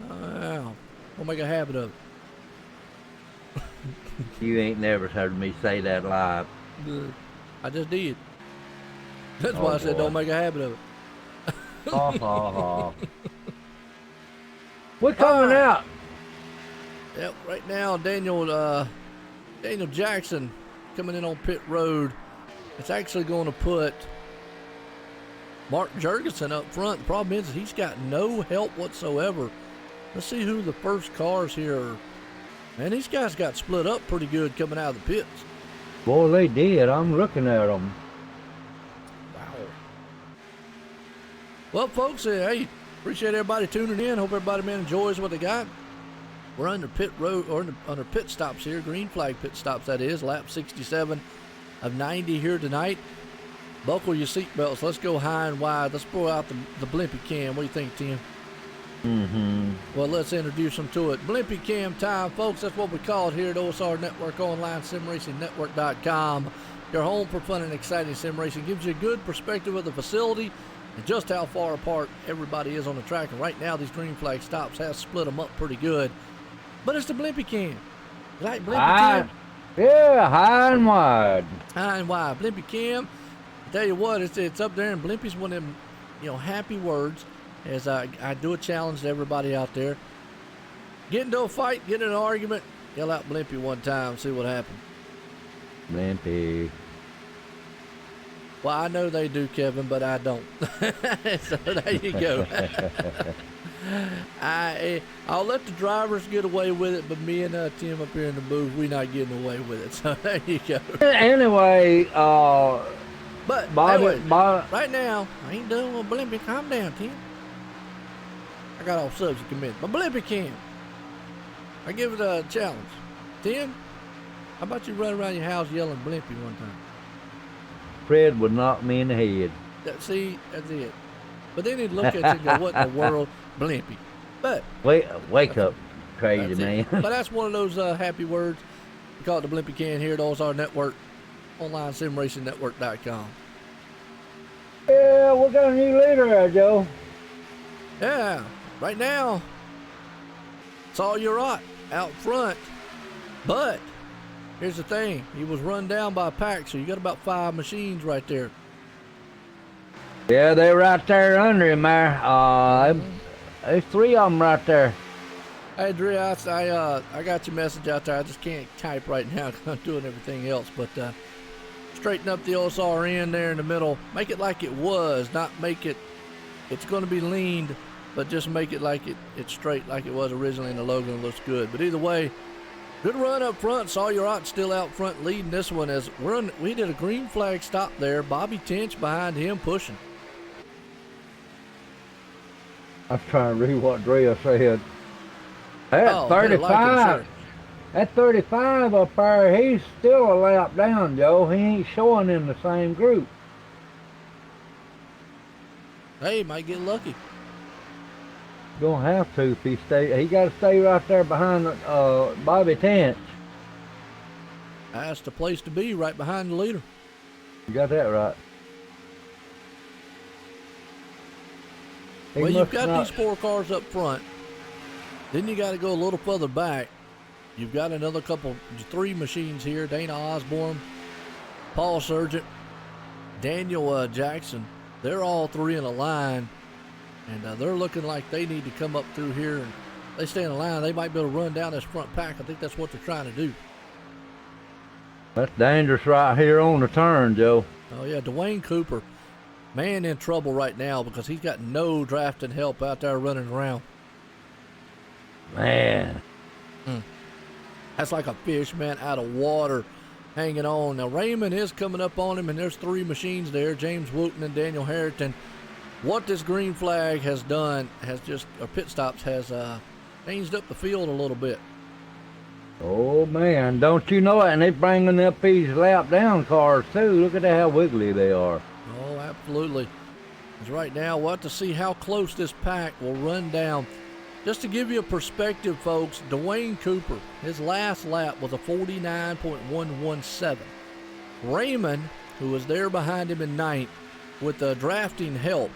We'll make a habit of it. You ain't never heard me say that live. I just did. That's why I said don't make a habit of it. We're coming out. Yep, right now Daniel Jackson coming in on pit road. It's actually going to put Mark Jurgensen up front. The problem is he's got no help whatsoever. Let's see who the first cars here are. Man, these guys got split up pretty good coming out of the pits. Boy, they did. I'm looking at them. Wow. Well, folks, hey, appreciate everybody tuning in. Hope everybody, man, enjoys what they got. We're under pit road, or under pit stops here, green flag pit stops, that is, lap 67 of 90 here tonight. Buckle your seatbelts. Let's go high and wide. Let's pull out the Blimpie Cam. What do you think, Tim? Well, let's introduce them to it. Blimpie Cam time, folks. That's what we call it here at OSR Network Online, SimRacingNetwork.com. Your home for fun and exciting sim racing. Gives you a good perspective of the facility and just how far apart everybody is on the track. And right now, these green flag stops have split them up pretty good. But it's the Blimpie Cam. You like Blimpie Cam? Yeah, high and wide. High and wide. Blimpie Cam. I tell you what, it's up there, and Blimpie's one of them, happy words. As I do a challenge to everybody out there. Get into a fight, get in an argument, yell out Blimpie one time, see what happens. Blimpie. Well, I know they do, Kevin, but I don't. So there you go. I'll let the drivers get away with it, but me and Tim up here in the booth, we're not getting away with it. So there you go. Anyway, but Bobby, right now, I ain't done with Blimpie. Calm down, Tim. I got off subject a minute. But Blimpie Cam, I give it a challenge. Tim, how about you run around your house yelling Blimpie one time? Fred would knock me in the head. See, that's it. But then he'd look at you and go, what in the world, Blimpie? But wake up, crazy man. But that's one of those happy words. We call it the Blimpie Can here at OSR Network, online, SimRacingNetwork.com. Yeah, we got a new leader there, Joe. Yeah, right now, it's all you're out front. But here's the thing, he was run down by a pack, so you got about 5 machines right there. Yeah, they're right there under him there. There's 3 of them right there. Hey, Dre, I got your message out there. I just can't type right now because I'm doing everything else. But straighten up the OSRN there in the middle. Make it like it was, not make it, it's going to be leaned, but just make it like it's straight like it was originally, and the logo looks good. But either way, good run up front. Saw your Ott still out front leading this one as we did a green flag stop there. Bobby Tench behind him pushing. I was trying to read what Drea said. That 35, that 35 up there, he's still a lap down, Joe. He ain't showing in the same group. Hey, might get lucky. Gonna have to if he stay. He got to stay right there behind Bobby Tench. That's the place to be, right behind the leader. You got that right. Well, you've got these 4 cars up front. Then you got to go a little further back. You've got another 3 machines here. Dana Osborne, Paul Sargent, Daniel Jackson. They're all 3 in a line. And they're looking like they need to come up through here. And they stay in a line. They might be able to run down this front pack. I think that's what they're trying to do. That's dangerous right here on the turn, Joe. Oh, yeah. Dwayne Cooper, man, in trouble right now because he's got no drafting help out there running around. Man. That's like a fish, man, out of water hanging on. Now, Raymond is coming up on him, and there's 3 machines there, James Wooten and Daniel Harrington. What this green flag has done pit stops has changed up the field a little bit. Oh, man, don't you know it? And they're bringing up these lap down cars, too. Look at how wiggly they are. Oh, absolutely. Because right now, we'll have to see how close this pack will run down. Just to give you a perspective, folks, Dwayne Cooper, his last lap was a 49.117. Raymond, who was there behind him in 9th, with the drafting help,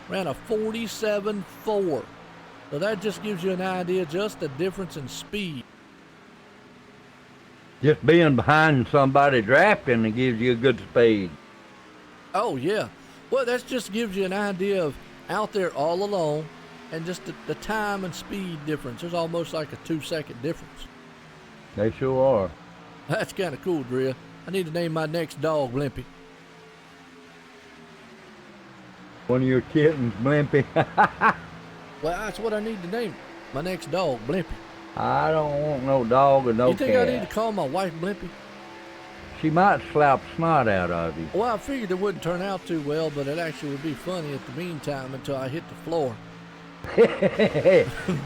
ran a 47.4. So that just gives you an idea just the difference in speed. Just being behind somebody drafting, it gives you a good speed. Oh, yeah. Well, that just gives you an idea of out there all alone and just the time and speed difference. There's almost like a 2-second difference. They sure are. That's kind of cool, Drea. I need to name my next dog Blimpie. One of your kittens, Blimpie. Well, that's what I need to name my next dog, Blimpie. I don't want no dog or no cat. You think I need to call my wife Blimpie? She might slap snot out of you. Well, I figured it wouldn't turn out too well, but it actually would be funny at the meantime until I hit the floor.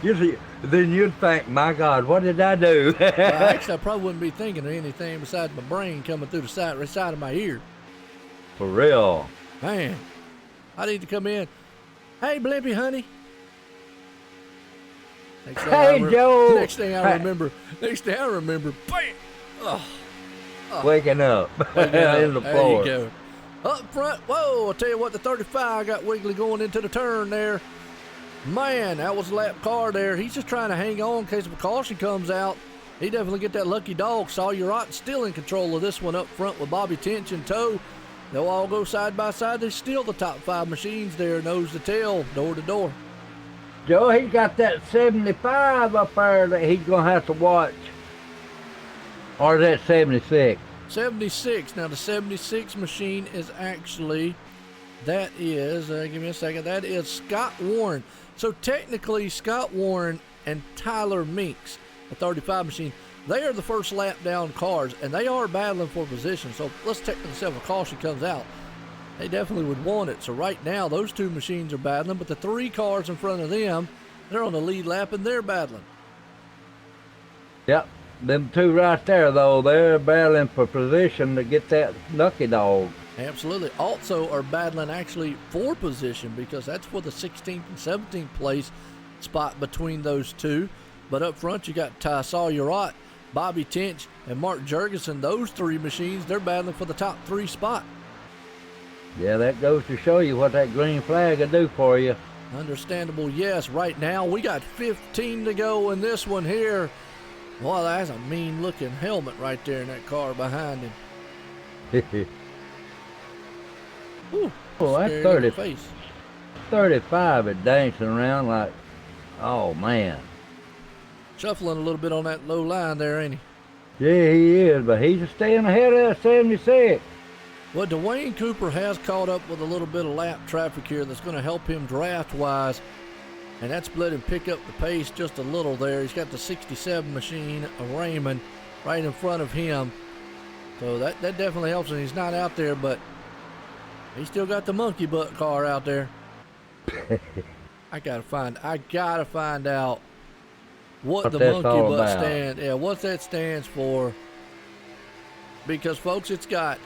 You see, then you'd think, my God, what did I do? Well, actually, I probably wouldn't be thinking of anything besides my brain coming through the side of my ear. For real. Man, I need to come in. Hey, Blimpy, honey. Hey, Joe. Next thing I remember, bam! Oh, Waking up Waking up. in the There floor. you go. Up front, whoa, I'll tell you what, the 35 got wiggly going into the turn there. Man, that was a lap car there. He's just trying to hang on in case of a caution comes out. He definitely get that lucky dog. Sawyer still in control of this one up front with Bobby Tench in tow. They'll all go side by side. They're still the top 5 machines there, nose to tail, door to door. Joe, he's got that 75 up there that he's going to have to watch. Or is that 76? 76. Now, the 76 machine is actually, that is, give me a second, that is Scott Warren. So, technically, Scott Warren and Tyler Meeks, the 35 machine, they are the first lap down cars, and they are battling for position. So, let's technically say if a caution comes out, they definitely would want it. So, right now, those 2 machines are battling, but the 3 cars in front of them, they're on the lead lap, and they're battling. Yep. Them 2 right there, though, they're battling for position to get that lucky dog. Absolutely. Also are battling actually for position because that's for the 16th and 17th place spot between those 2. But up front, you got Ty Sawyer, Bobby Tench, and Mark Jurgensen. Those 3 machines, they're battling for the top 3 spot. Yeah, that goes to show you what that green flag will do for you. Understandable, yes. Right now, we got 15 to go in this one here. Well, that's a mean-looking helmet right there in that car behind him. Ooh, Oh, that's scary 30. little face. 35 is dancing around like, oh, man. Shuffling a little bit on that low line there, ain't he? Yeah, he is, but he's staying ahead of that 76. Well, Dwayne Cooper has caught up with a little bit of lap traffic here that's going to help him draft-wise, and that's let him pick up the pace just a little there. He's got the 67 machine of Raymond right in front of him, so that definitely helps him. He's not out there, but he's still got the monkey butt car out there. I gotta find out what the that's monkey all butt about. stand. Yeah, what that stands for. Because folks, it's got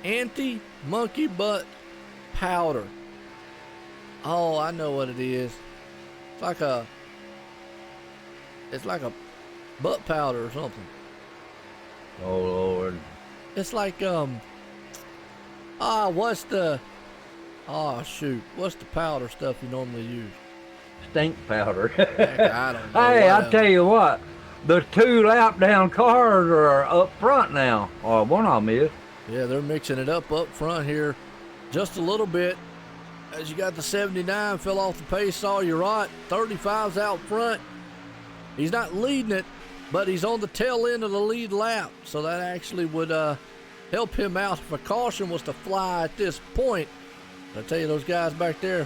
anti-monkey butt powder. Oh, I know what it is. It's like a butt powder or something. Oh, Lord. It's like what's the powder stuff you normally use? Stink powder. Heck, I don't know. Hey, I'll Whatever. tell you what. The 2 lap down cars are up front now. Or one of them is. Yeah, they're mixing it up front here just a little bit. As you got the 79 fell off the pace, Sawyer 35's out front. He's not leading it, but he's on the tail end of the lead lap. So that actually would help him out if a caution was to fly at this point. I tell you, those guys back there,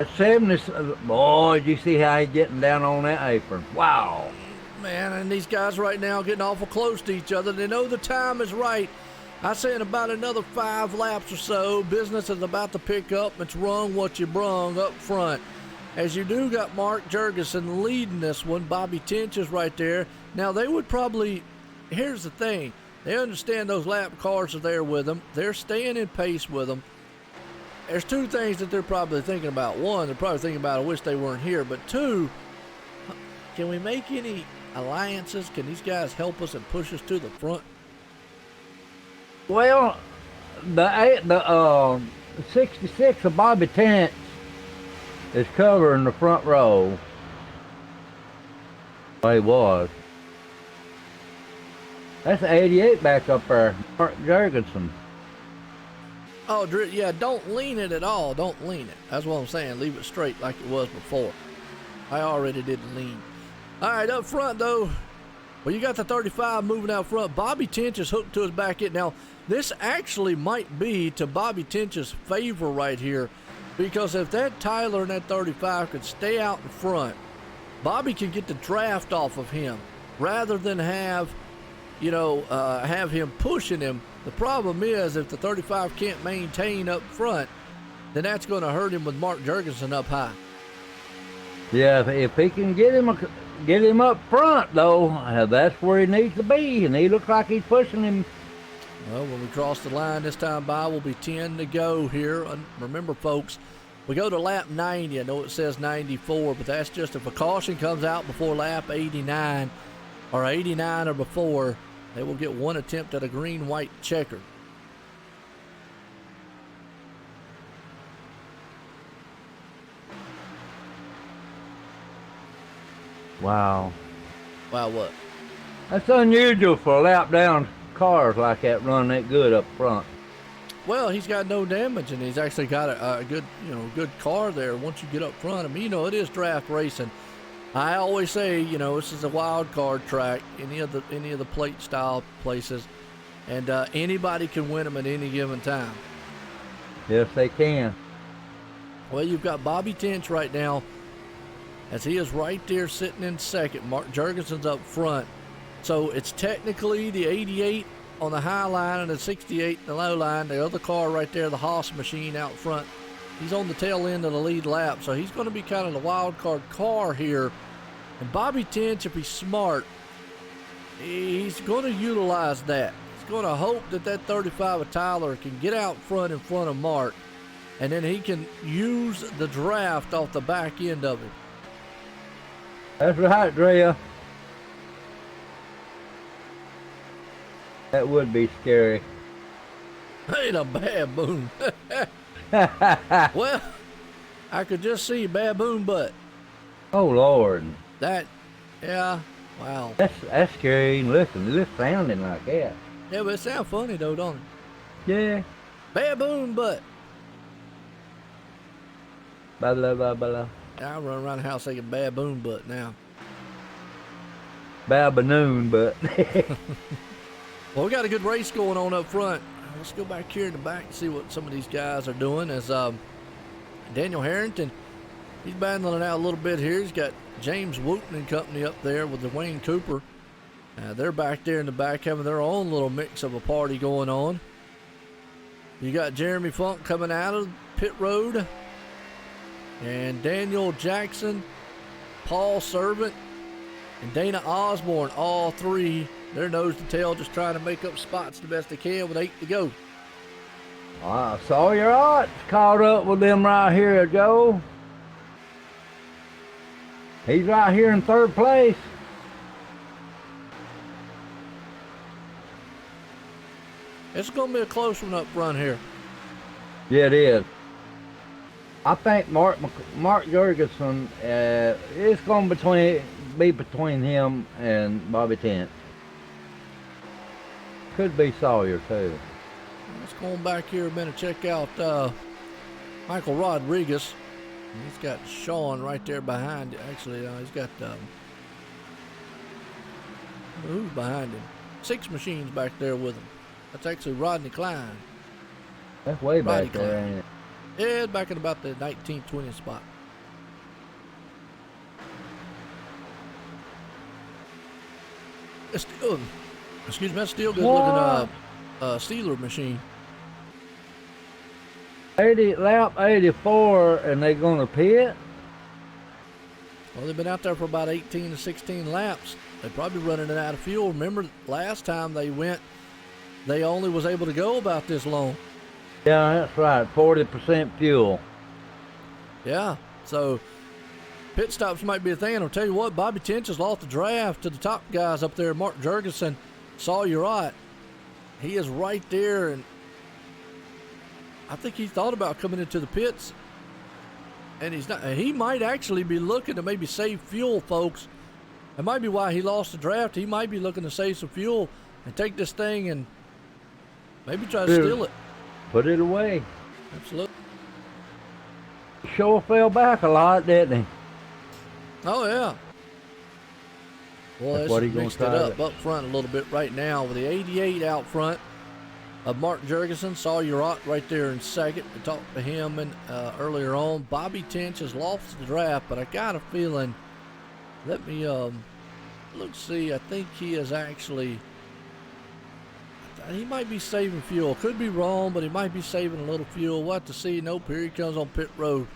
At 70, boy, did you see how he's getting down on that apron? Wow. Man, and these guys right now getting awful close to each other. They know the time is right. I say in about another 5 laps or so, business is about to pick up. It's rung what you brung up front. As you do got Mark Jurgensen leading this one. Bobby Tench is right there. Now, they would probably, here's the thing. They understand those lap cars are there with them. They're staying in pace with them. There's 2 things that they're probably thinking about. One, they're probably thinking about, I wish they weren't here. But 2, can we make any alliances? Can these guys help us and push us to the front? Well, the 66 of Bobby Tench is covering the front row. Well, he was. That's 88 back up there. Mark Jurgensen. Oh, yeah, don't lean it at all. Don't lean it. That's what I'm saying. Leave it straight like it was before. I already didn't lean. All right, up front, though. Well, you got the 35 moving out front. Bobby Tench is hooked to his back end. Now, this actually might be to Bobby Tench's favor right here, because if that Tyler and that 35 could stay out in front, Bobby can get the draft off of him rather than have him pushing him. The problem is if the 35 can't maintain up front, then that's going to hurt him with Mark Jurgensen up high. Yeah, if he can get him up front, though, that's where he needs to be, and he looks like he's pushing him. Well, when we cross the line this time by, we'll be 10 to go here. And remember, folks, we go to lap 90. I know it says 94, but that's just if a caution comes out before lap 89 or 89 or before, they will get one attempt at a green-white checker. Wow. Wow, what? That's unusual for a lap down cars like that run that good up front. Well, he's got no damage, and he's actually got a good, good car there once you get up front. I mean, it is draft racing. I always say, this is a wild card track, any of the plate style places, and anybody can win them at any given time. Yes, they can. Well, you've got Bobby Tench right now, as he is right there sitting in second. Mark Jurgensen's up front. So it's technically the 88 on the high line and the 68 in the low line. The other car right there, the Haas machine out front, he's on the tail end of the lead lap. So he's going to be kind of the wild card car here. And Bobby Tench, if he's smart, he's going to utilize that. He's going to hope that 35 of Tyler can get out front in front of Mark. And then he can use the draft off the back end of it. That's right, Drea. That would be scary. Ain't a baboon. Well, I could just see baboon butt. Oh, Lord. Yeah, wow. That's scary. Listen, it's sounding like that. Yeah, but it sounds funny though, don't it? Yeah. Baboon butt. Blah, blah, blah. I run around the house saying baboon butt now. Babanoon, but. Well, we got a good race going on up front. Let's go back here in the back and see what some of these guys are doing. As Daniel Harrington, he's battling it out a little bit here. He's got James Wooten and company up there with the Wayne Cooper. They're back there in the back having their own little mix of a party going on. You got Jeremy Funk coming out of pit road. And Daniel Jackson, Paul Servant, and Dana Osborne, all three, they're nose to tail, just trying to make up spots the best they can with 8 to go. I saw your odds caught up with them right here, Joe. He's right here in third place. It's going to be a close one up front here. Yeah, it is. I think Mark Jurgensen, it's going to be between him and Bobby Tench. Could be Sawyer, too. Let's go on back here a minute, check out Michael Rodriguez. He's got Sean right there behind. Actually, he's got who's behind him? 6 machines back there with him. That's actually Rodney Klein. That's way Rodney back there, Klein. ain't it? Yeah, it's back at about the 19th, 20th spot. It's still, excuse me, that's still good looking Steeler machine. Lap 84, and they're going to pit? Well, they've been out there for about 18 to 16 laps. They're probably running it out of fuel. Remember, last time they went, they only was able to go about this long. Yeah, that's right. 40% fuel. Yeah, so pit stops might be a thing. And I'll tell you what, Bobby Tench has lost the draft to the top guys up there. Mark Jurgensen, Sawyer Ott. He is right there, and I think he thought about coming into the pits, and he's not. He might actually be looking to maybe save fuel, folks. That might be why he lost the draft. He might be looking to save some fuel and take this thing and maybe try to steal it. Put it away. Absolutely. Sure fell back a lot, didn't he? Oh, yeah. Well, That's what let's he mix it gonna try up front a little bit right now with the 88 out front of Mark Jurgensen. Sawyer Ott right there in second. We talked to him earlier on. Bobby Tench has lost the draft, but I got a feeling. Let me let's see. I think he is actually. He might be saving fuel. Could be wrong, but he might be saving a little fuel. We'll have to see. Nope, here he comes on pit road.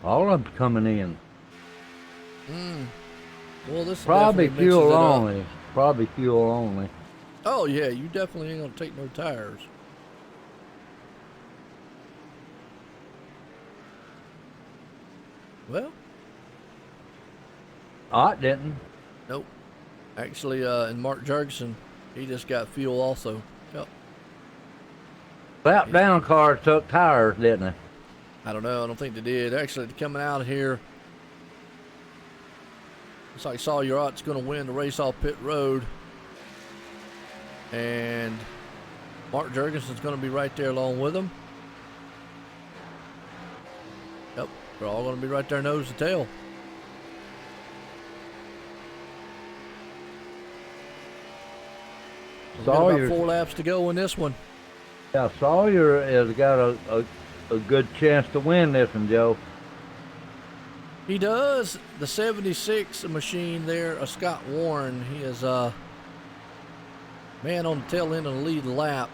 All of them coming in. Well, this Probably definitely mixes fuel it up. only. Probably fuel only. Oh, yeah, you definitely ain't going to take no tires. Well, I didn't. nope. Actually, and Mark Jurgensen, he just got fuel also. Yep. Lap down cars took tires, didn't they? I don't know. I don't think they did. Actually, coming out of here, looks like Sawyer's going to win the race off pit road. And Mark Jurgensen's going to be right there along with him. Yep, they're all going to be right there nose to tail. We've got about 4 laps to go in this one. Yeah, Sawyer has got a good chance to win this one, Joe. He does. The 76 machine there, Scott Warren, he is man on the tail end of the lead lap.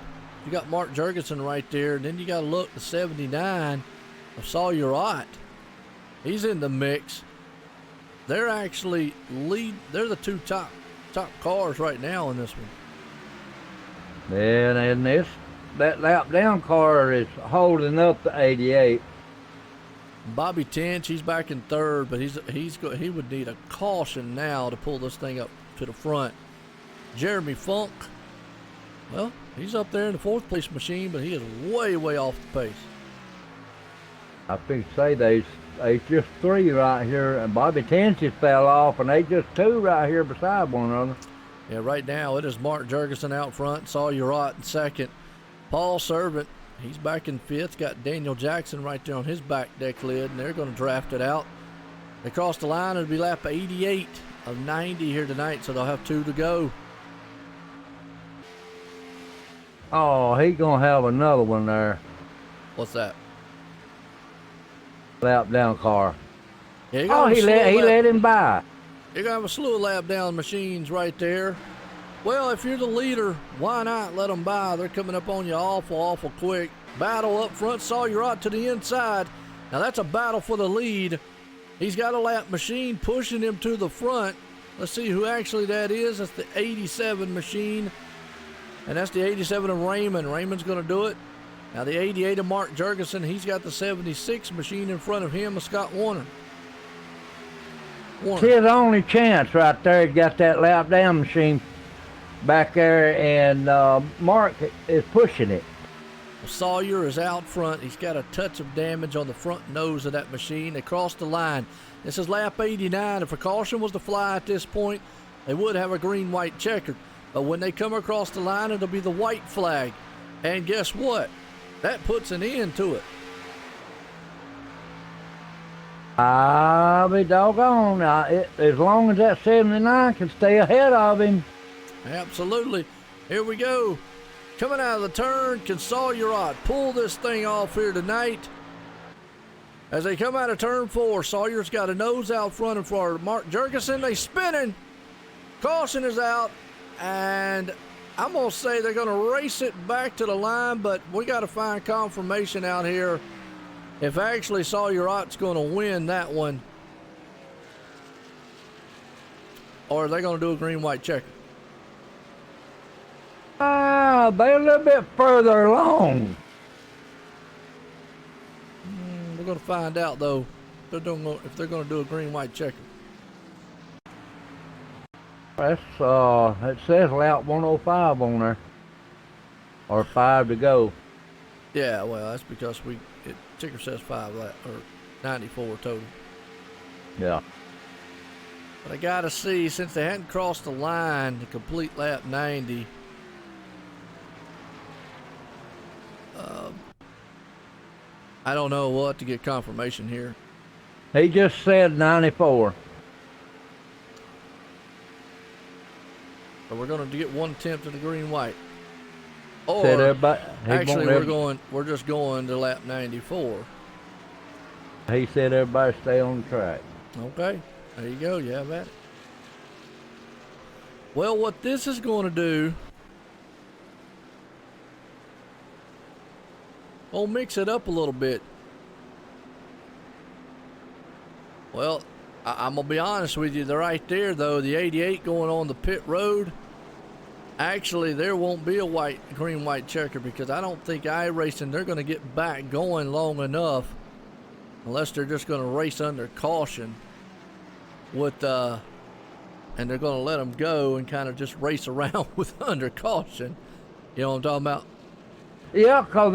You got Mark Jurgensen right there, and then you got to look the 79 of Sawyer. He's in the mix. They're actually they're the 2 top cars right now in this one. And that lap down car is holding up the 88. Bobby Tench, he's back in 3rd, but he would need a caution now to pull this thing up to the front. Jeremy Funk, well, he's up there in the 4th place machine, but he is way off the pace. I think there's just 3 right here, and Bobby Tench fell off, and they just 2 right here beside one another. Yeah, right now it is Mark Jurgensen out front, Sawyer in 2nd. Paul Servant, he's back in 5th. Got Daniel Jackson right there on his back deck lid, and they're going to draft it out. They cross the line. It'll be lap 88 of 90 here tonight, so they'll have 2 to go. Oh, he's going to have another one there. What's that? Lap down car. Yeah, he let him by. You're going to have a slew of lap down machines right there. Well, if you're the leader, why not let them by? They're coming up on you awful quick. Battle up front, Sawyer to the inside. Now that's a battle for the lead. He's got a lap machine pushing him to the front. Let's see who actually that is. That's the 87 machine. And that's the 87 of Raymond. Raymond's going to do it. Now the 88 of Mark Jurgensen, he's got the 76 machine in front of him of Scott Warner. It's his only chance right there. He's got that lap down machine back there, and Mark is pushing it. Sawyer is out front. He's got a touch of damage on the front nose of that machine. They crossed the line. This is lap 89. If a caution was to fly at this point, they would have a green-white checker. But when they come across the line, it'll be the white flag. And guess what? That puts an end to it. I'll be doggone. As long as that 79 can stay ahead of him. Absolutely. Here we go. Coming out of the turn, can Sawyer pull this thing off here tonight? As they come out of turn 4, Sawyer's got a nose out front and for Mark Jurgensen. They spinning. Caution is out. And I'm going to say they're going to race it back to the line, but we got to find confirmation out here if actually Sawyer's going to win that one. Or are they going to do a green-white checker? They're a little bit further along. We're going to find out, though, if they're going to do a green-white checker. That's it says lap 105 on there, or 5 to go. Yeah, well, that's because ticker says 5 lap or 94 total. Yeah. But I got to see, since they hadn't crossed the line to complete lap 90. I don't know what to get confirmation here. He just said 94. So we're going to get one attempt at the green-white. Or Said everybody, actually, we're just going to lap 94. He said everybody stay on the track. Okay, there you go. You have at it. Well, what this is going to do We'll mix it up a little bit. Well, I'm going to be honest with you. They're right there, though. The 88 going on the pit road. Actually, there won't be a green-white checker because I don't think iRacing, they're going to get back going long enough unless they're just going to race under caution with, and they're going to let them go and kind of just race around with under caution. You know what I'm talking about? Yeah, because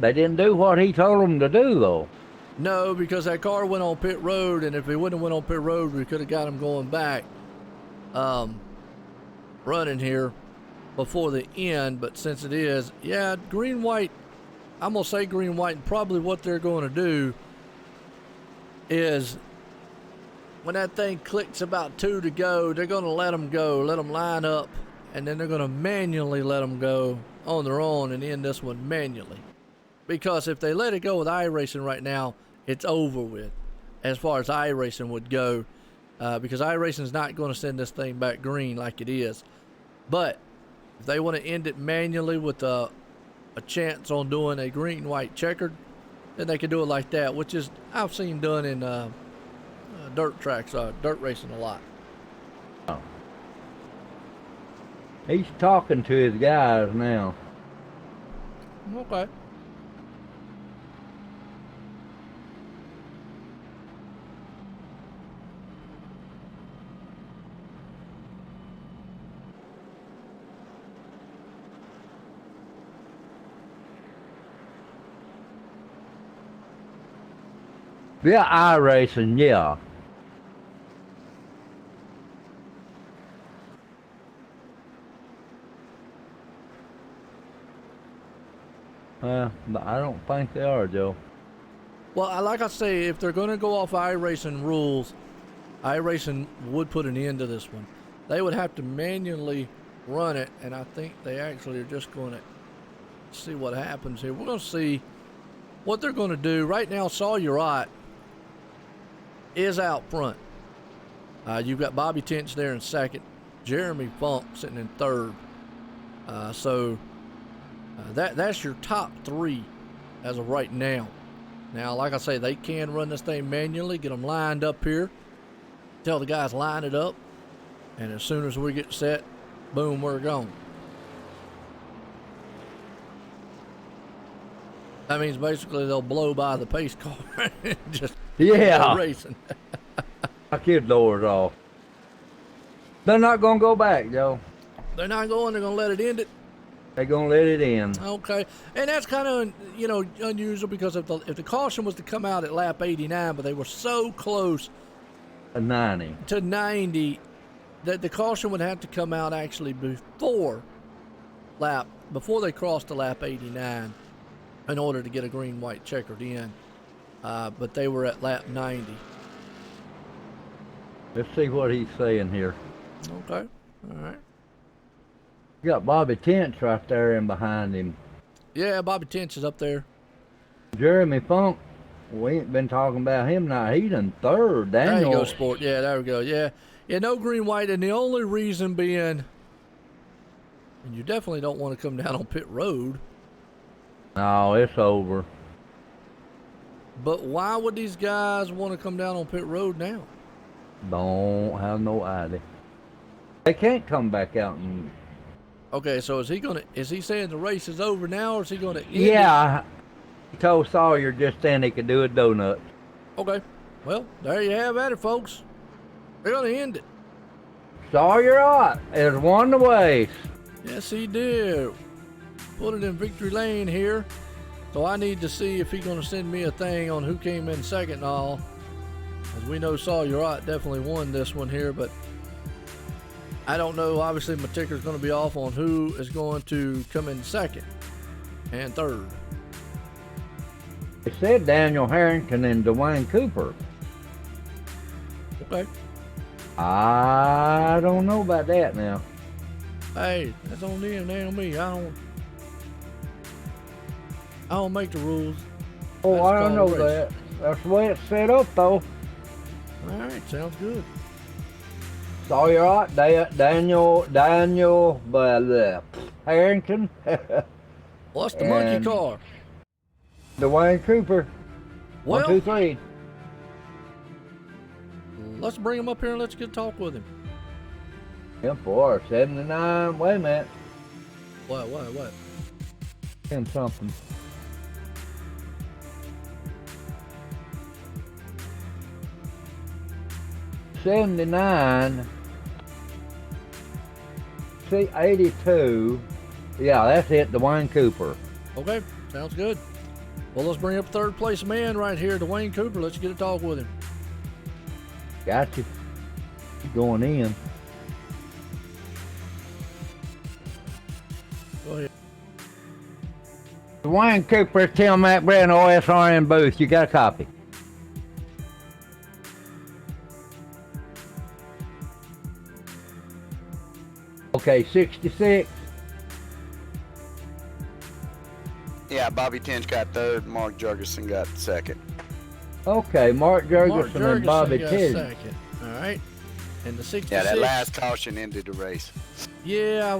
they didn't do what he told them to do, though. No, because that car went on pit road, and if he wouldn't have went on pit road, we could have got him going back, running here before the end. But since it is, yeah, green white, I'm gonna say green white, and probably what they're going to do is when that thing clicks about 2 to go, they're going to let them go, let them line up, and then they're going to manually let them go on their own and end this one manually. Because if they let it go with iRacing right now, it's over with as far as iRacing would go, because iRacing is not going to send this thing back green like it is. But if they want to end it manually with a chance on doing a green-white checkered, then they can do it like that, which is I've seen done in dirt tracks, dirt racing a lot. Oh. He's talking to his guys now. Okay. Yeah, iRacing, yeah. But I don't think they are, Joe. Well, like I say, if they're going to go off iRacing rules, iRacing would put an end to this one. They would have to manually run it, and I think they actually are just going to see what happens here. We're going to see what they're going to do. Right now, Sawyer is out front. You've got Bobby Tench there in second, Jeremy Funk sitting in third. That's your top three as of right now. Now, like I say, they can run this thing manually, get them lined up here, tell the guys line it up, and as soon as we get set, boom, we're gone. That means basically they'll blow by the pace car and just Yeah. racing. My kid doors off. They're not going to go back, Joe. They're not going, they're going to let it end it. They're going to let it in. Okay, and that's kind of, unusual because if the caution was to come out at lap 89, but they were so close A 90. to 90 that the caution would have to come out actually before they crossed the lap 89 in order to get a green-white checkered in, but they were at lap 90. Let's see what he's saying here. Okay, all right. You got Bobby Tench right there in behind him. Yeah, Bobby Tench is up there. Jeremy Funk, we ain't been talking about him now. He's in third. Daniel. There you go, Sport. Yeah, there we go. Yeah, no green-white, and the only reason being, and you definitely don't want to come down on pit road. No, it's over. But why would these guys want to come down on pit road now? Don't have no idea. They can't come back out and... Okay, so is he saying the race is over now, or is he gonna end Yeah, he told Sawyer just then he could do a donut. it? Okay, well, there you have at it, folks. They're gonna end it. Sawyer Ott has won the race. Yes, he did. Put it in victory lane here. So I need to see if he's gonna send me a thing on who came in second and all. As we know, Sawyer Ott definitely won this one here, but I don't know. Obviously, my ticker's going to be off on who is going to come in second and third. It said Daniel Harrington and Dwayne Cooper. Okay. I don't know about that now. Hey, that's on them, that ain't on me. I don't make the rules. Oh, That's I don't know called a race. that. That's the way it's set up, though. All right, sounds good. Sawyer Ott, Daniel, Harrington. What's the monkey car? Dwayne Cooper. Well, 1, 2, 3. let's bring him up here and let's get a talk with him. M4 79. Wait a minute. What? And something. '79. See, 82. Yeah, that's it. Dwayne Cooper. Okay, sounds good. Well, let's bring up third place man right here, Dwayne Cooper. Let's get a talk with him. Got you. Going in. Go ahead. Dwayne Cooper, Tim McBride, OSRN booth. You got a copy? Okay, 66. Yeah, Bobby Tinch got third. Mark Jurgensen got second. Okay, Mark Jurgensen and Bobby got Tinch. second. All right. And the 66. Yeah, that last caution ended the race. Yeah,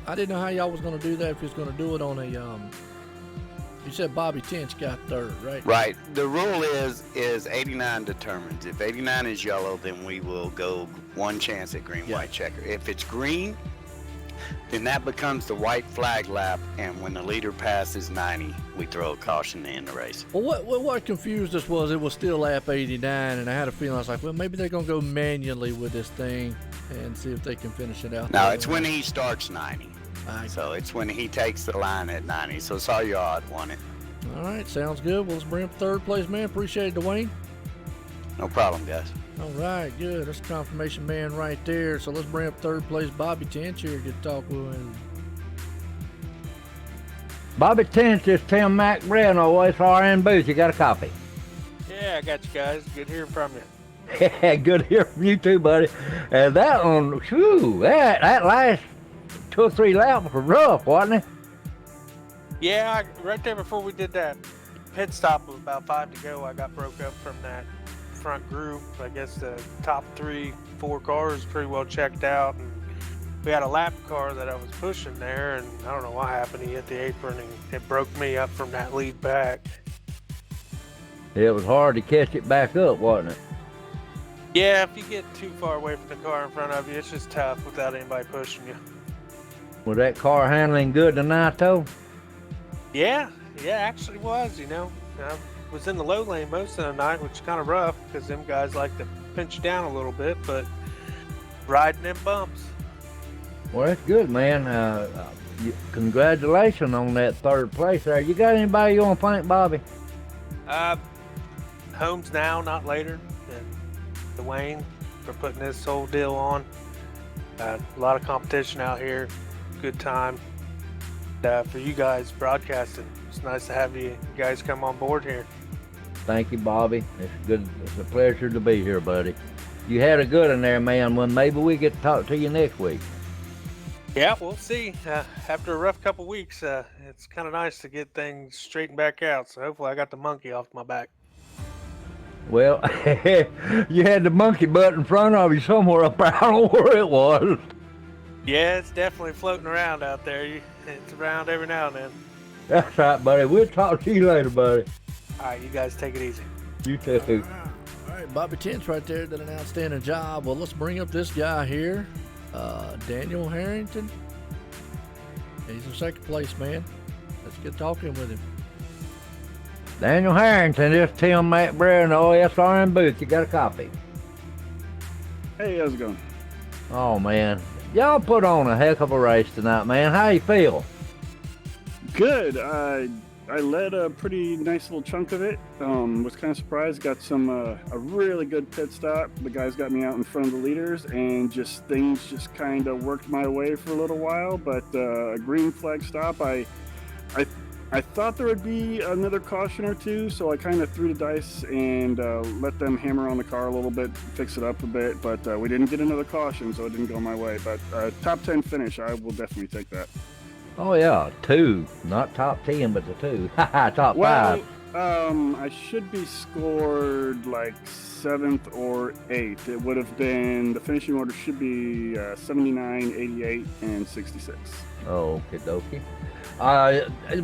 I didn't know how y'all was going to do that, if you was going to do it on a, you said Bobby Tinch got third, right? Right. The rule is 89 determines. If 89 is yellow, then we will go one chance at green, white checker. If it's green, then that becomes the white flag lap, and when the leader passes 90, we throw a caution to end the race. Well, what confused us was it was still lap 89, and I had a feeling, I was like, well, maybe they're going to go manually with this thing and see if they can finish it out. No, it's when he starts 90. So it's when he takes the line at 90. So sorry your odd won it. All right, sounds good. Well, let's bring up third place, man. Appreciate it, Dwayne. No problem, guys. All right, good. That's a confirmation man right there. So let's bring up third place, Bobby Tinch here. Get to talk with him. Bobby Tinch is Tim McBride, OSRN booth. You got a copy? Yeah, I got you guys. Good hearing from you. Yeah, good to hear from you too, buddy. And that one, whew, that last 2 or 3 laps was rough, wasn't it? Yeah, right there before we did that pit stop with about 5 to go, I got broke up from that front group. I guess the top 3, 4 cars pretty well checked out, and we had a lap car that I was pushing there, and I don't know what happened. He hit the apron and it broke me up from that lead back. It was hard to catch it back up, wasn't it? Yeah, if you get too far away from the car in front of you, it's just tough without anybody pushing you. Was that car handling good tonight, though? Yeah, actually was, you know. I was in the low lane most of the night, which is kind of rough because them guys like to pinch you down a little bit, but riding them bumps. Well, that's good, man. Congratulations on that third place there. You got anybody you want to thank, Bobby? Homes now, not later. And Dwayne for putting this whole deal on. A lot of competition out here. Good time. For you guys broadcasting, it's nice to have you guys come on board here. Thank you, Bobby. It's good. It's a pleasure to be here, buddy. You had a good one there, man. Well, maybe we get to talk to you next week. Yeah, we'll see. After a rough couple weeks, it's kind of nice to get things straightened back out. So hopefully I got the monkey off my back. Well, you had the monkey butt in front of you somewhere up there. I don't know where it was. Yeah, it's definitely floating around out there. It's around every now and then. That's right, buddy. We'll talk to you later, buddy. All right, you guys take it easy. You too. All right, Bobby Tinch right there did an outstanding job. Well, let's bring up this guy here, Daniel Harrington. He's in second place, man. Let's get talking with him. Daniel Harrington, this Tim McBride in the OSRN booth. You got a copy? Hey, how's it going? Oh, man. Y'all put on a heck of a race tonight, man. How you feel? Good. I led a pretty nice little chunk of it. Was kind of surprised. Got a really good pit stop. The guys got me out in front of the leaders, and things just kind of worked my way for a little while. But a green flag stop, I thought there would be another caution or two, so I kind of threw the dice and let them hammer on the car a little bit, fix it up a bit, but we didn't get another caution, so it didn't go my way. But top 10 finish, I will definitely take that. Oh, yeah, 2. Not top 10, but the 2. Top 5. I should be scored like 7th or 8th. It would have been, the finishing order should be 79, 88, and 66. Oh, okie dokie.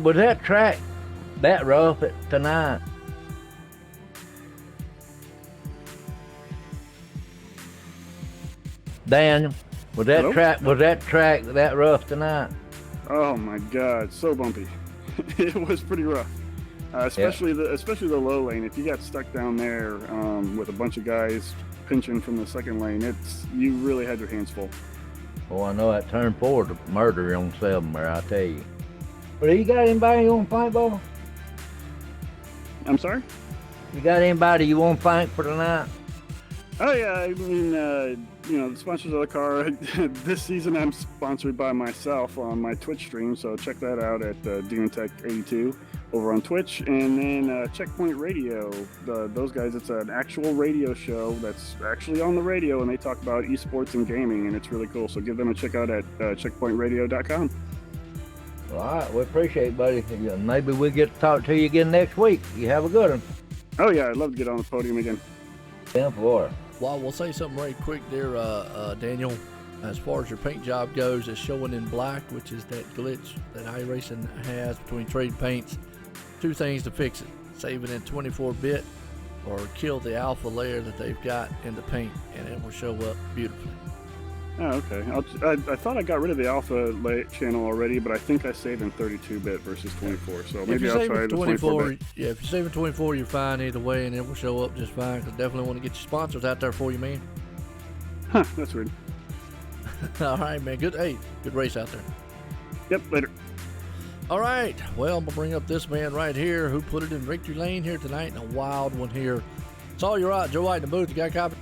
Was that track that rough tonight. Daniel, was that Hello? track that rough tonight? Oh my God, so bumpy. It was pretty rough, especially the low lane. If you got stuck down there with a bunch of guys pinching from the second lane, you really had your hands full. Oh, I know that turn 4 to murder on 7 there, I tell you. But you got anybody you want to thank, Bob? I'm sorry? You got anybody you want to thank for tonight? Oh yeah, I mean, the sponsors of the car. This season I'm sponsored by myself on my Twitch stream, so check that out at DemonTech82 over on Twitch. And then Checkpoint Radio, those guys, it's an actual radio show that's actually on the radio, and they talk about esports and gaming, and it's really cool. So give them a check out at checkpointradio.com. All right, we appreciate it, buddy. Maybe we'll get to talk to you again next week. You have a good one. Oh yeah, I'd love to get on the podium again. 10-4. Well, we'll say something right quick there, Daniel. As far as your paint job goes, it's showing in black, which is that glitch that iRacing has between trade paints. 2 things to fix it: save it in 24-bit or kill the alpha layer that they've got in the paint, and it will show up beautifully. Oh, okay. I thought I got rid of the alpha channel already, but I think I saved in 32-bit versus 24. So maybe I'll try the 24-bit. Yeah, if you're saving 24, you're fine either way, and it will show up just fine. Cause definitely want to get your sponsors out there for you, man. Huh? That's weird. All right, man. Good race out there. Yep. Later. All right. Well, I'm gonna bring up this man right here who put it in victory lane here tonight, and a wild one here. It's all you're right, Joe White in the booth. You got a copy?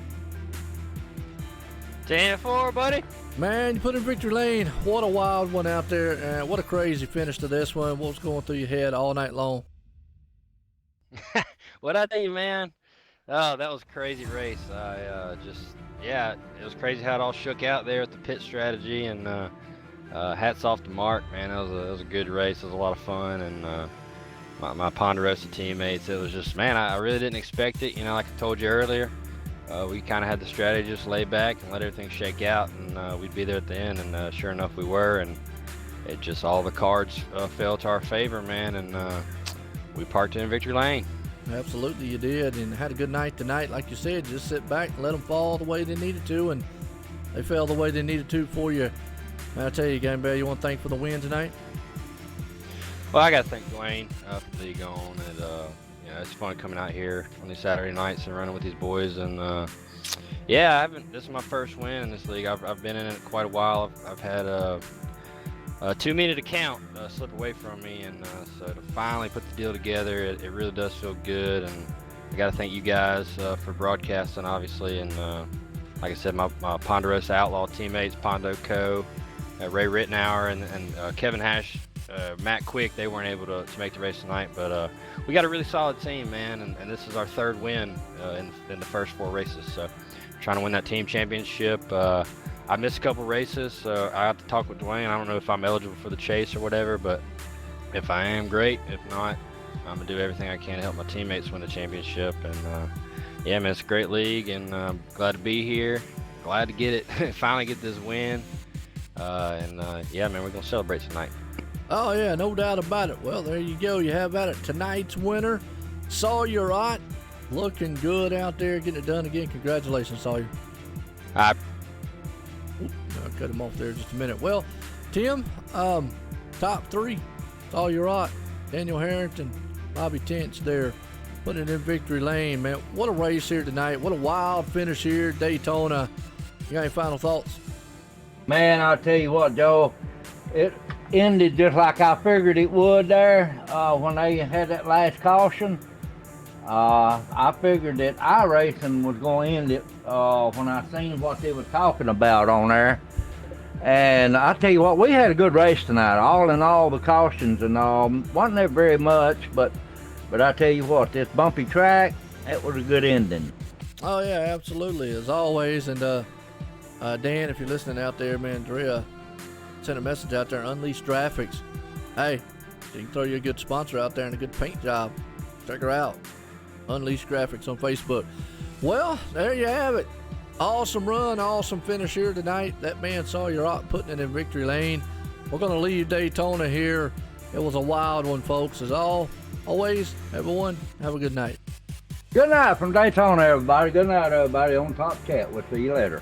10-4, buddy. Man, you put in victory lane. What a wild one out there, and what a crazy finish to this one. What was going through your head all night long? What'd I tell you, man? Oh, that was a crazy race. It was crazy how it all shook out there at the pit strategy, and hats off to Mark, man. It was a good race. It was a lot of fun, and my Ponderosa teammates. It was just, man, I really didn't expect it. Like I told you earlier. We kind of had the strategy just lay back and let everything shake out, and we'd be there at the end, and sure enough we were, and it just, all the cards fell to our favor, man, and we parked in victory lane. Absolutely, you did, and had a good night tonight. Like you said, just sit back and let them fall the way they needed to, and they fell the way they needed to for you. I tell you, Game Bear, you want to thank for the win tonight? Well, I got to thank Dwayne for the league on, and it's fun coming out here on these Saturday nights and running with these boys, and this is my first win in this league. I've been in it quite a while. I've had 2 minute account slip away from me, and so to finally put the deal together, it really does feel good, and I got to thank you guys for broadcasting, obviously, and like I said, my Ponderosa Outlaw teammates, Pondo Co, Ray Rittenauer, and Kevin Hash, Matt Quick. They weren't able to make the race tonight, but we got a really solid team, man, and this is our 3rd win in the first 4 races, so trying to win that team championship. I missed a couple races, so I have to talk with Dwayne. I don't know if I'm eligible for the chase or whatever, but if I am, great. If not, I'm going to do everything I can to help my teammates win the championship. And man, it's a great league, and I'm glad to be here. Glad to get it, finally get this win. Man, we're going to celebrate tonight. Oh, yeah, no doubt about it. Well, there you go. You have at it. Tonight's winner, Sawyer Ott, looking good out there, getting it done again. Congratulations, Sawyer. I'll cut him off there just a minute. Well, Tim, top 3, Sawyer Ott, Daniel Harrington, Bobby Tench there, putting it in victory lane, man. What a race here tonight. What a wild finish here at Daytona. You got any final thoughts? Man, I'll tell you what, Joe, it ended just like I figured it would there when they had that last caution. I figured that iRacing was going to end it when I seen what they were talking about on there. And I tell you what, we had a good race tonight. All in all, the cautions and all, wasn't there very much, but I tell you what, this bumpy track, it was a good ending. Oh yeah, absolutely, as always. And Dan, if you're listening out there, man, Drea sent a message out there, Unleashed Graphics. Hey, she can throw you a good sponsor out there and a good paint job. Check her out. Unleashed Graphics on Facebook. Well, there you have it. Awesome run, awesome finish here tonight. That man Sawyer Ott putting it in victory lane. We're going to leave Daytona here It was a wild one, folks. As always, everyone, have a good night. Good night from Daytona, everybody. Good night, everybody. On Top Cat. We'll see you later.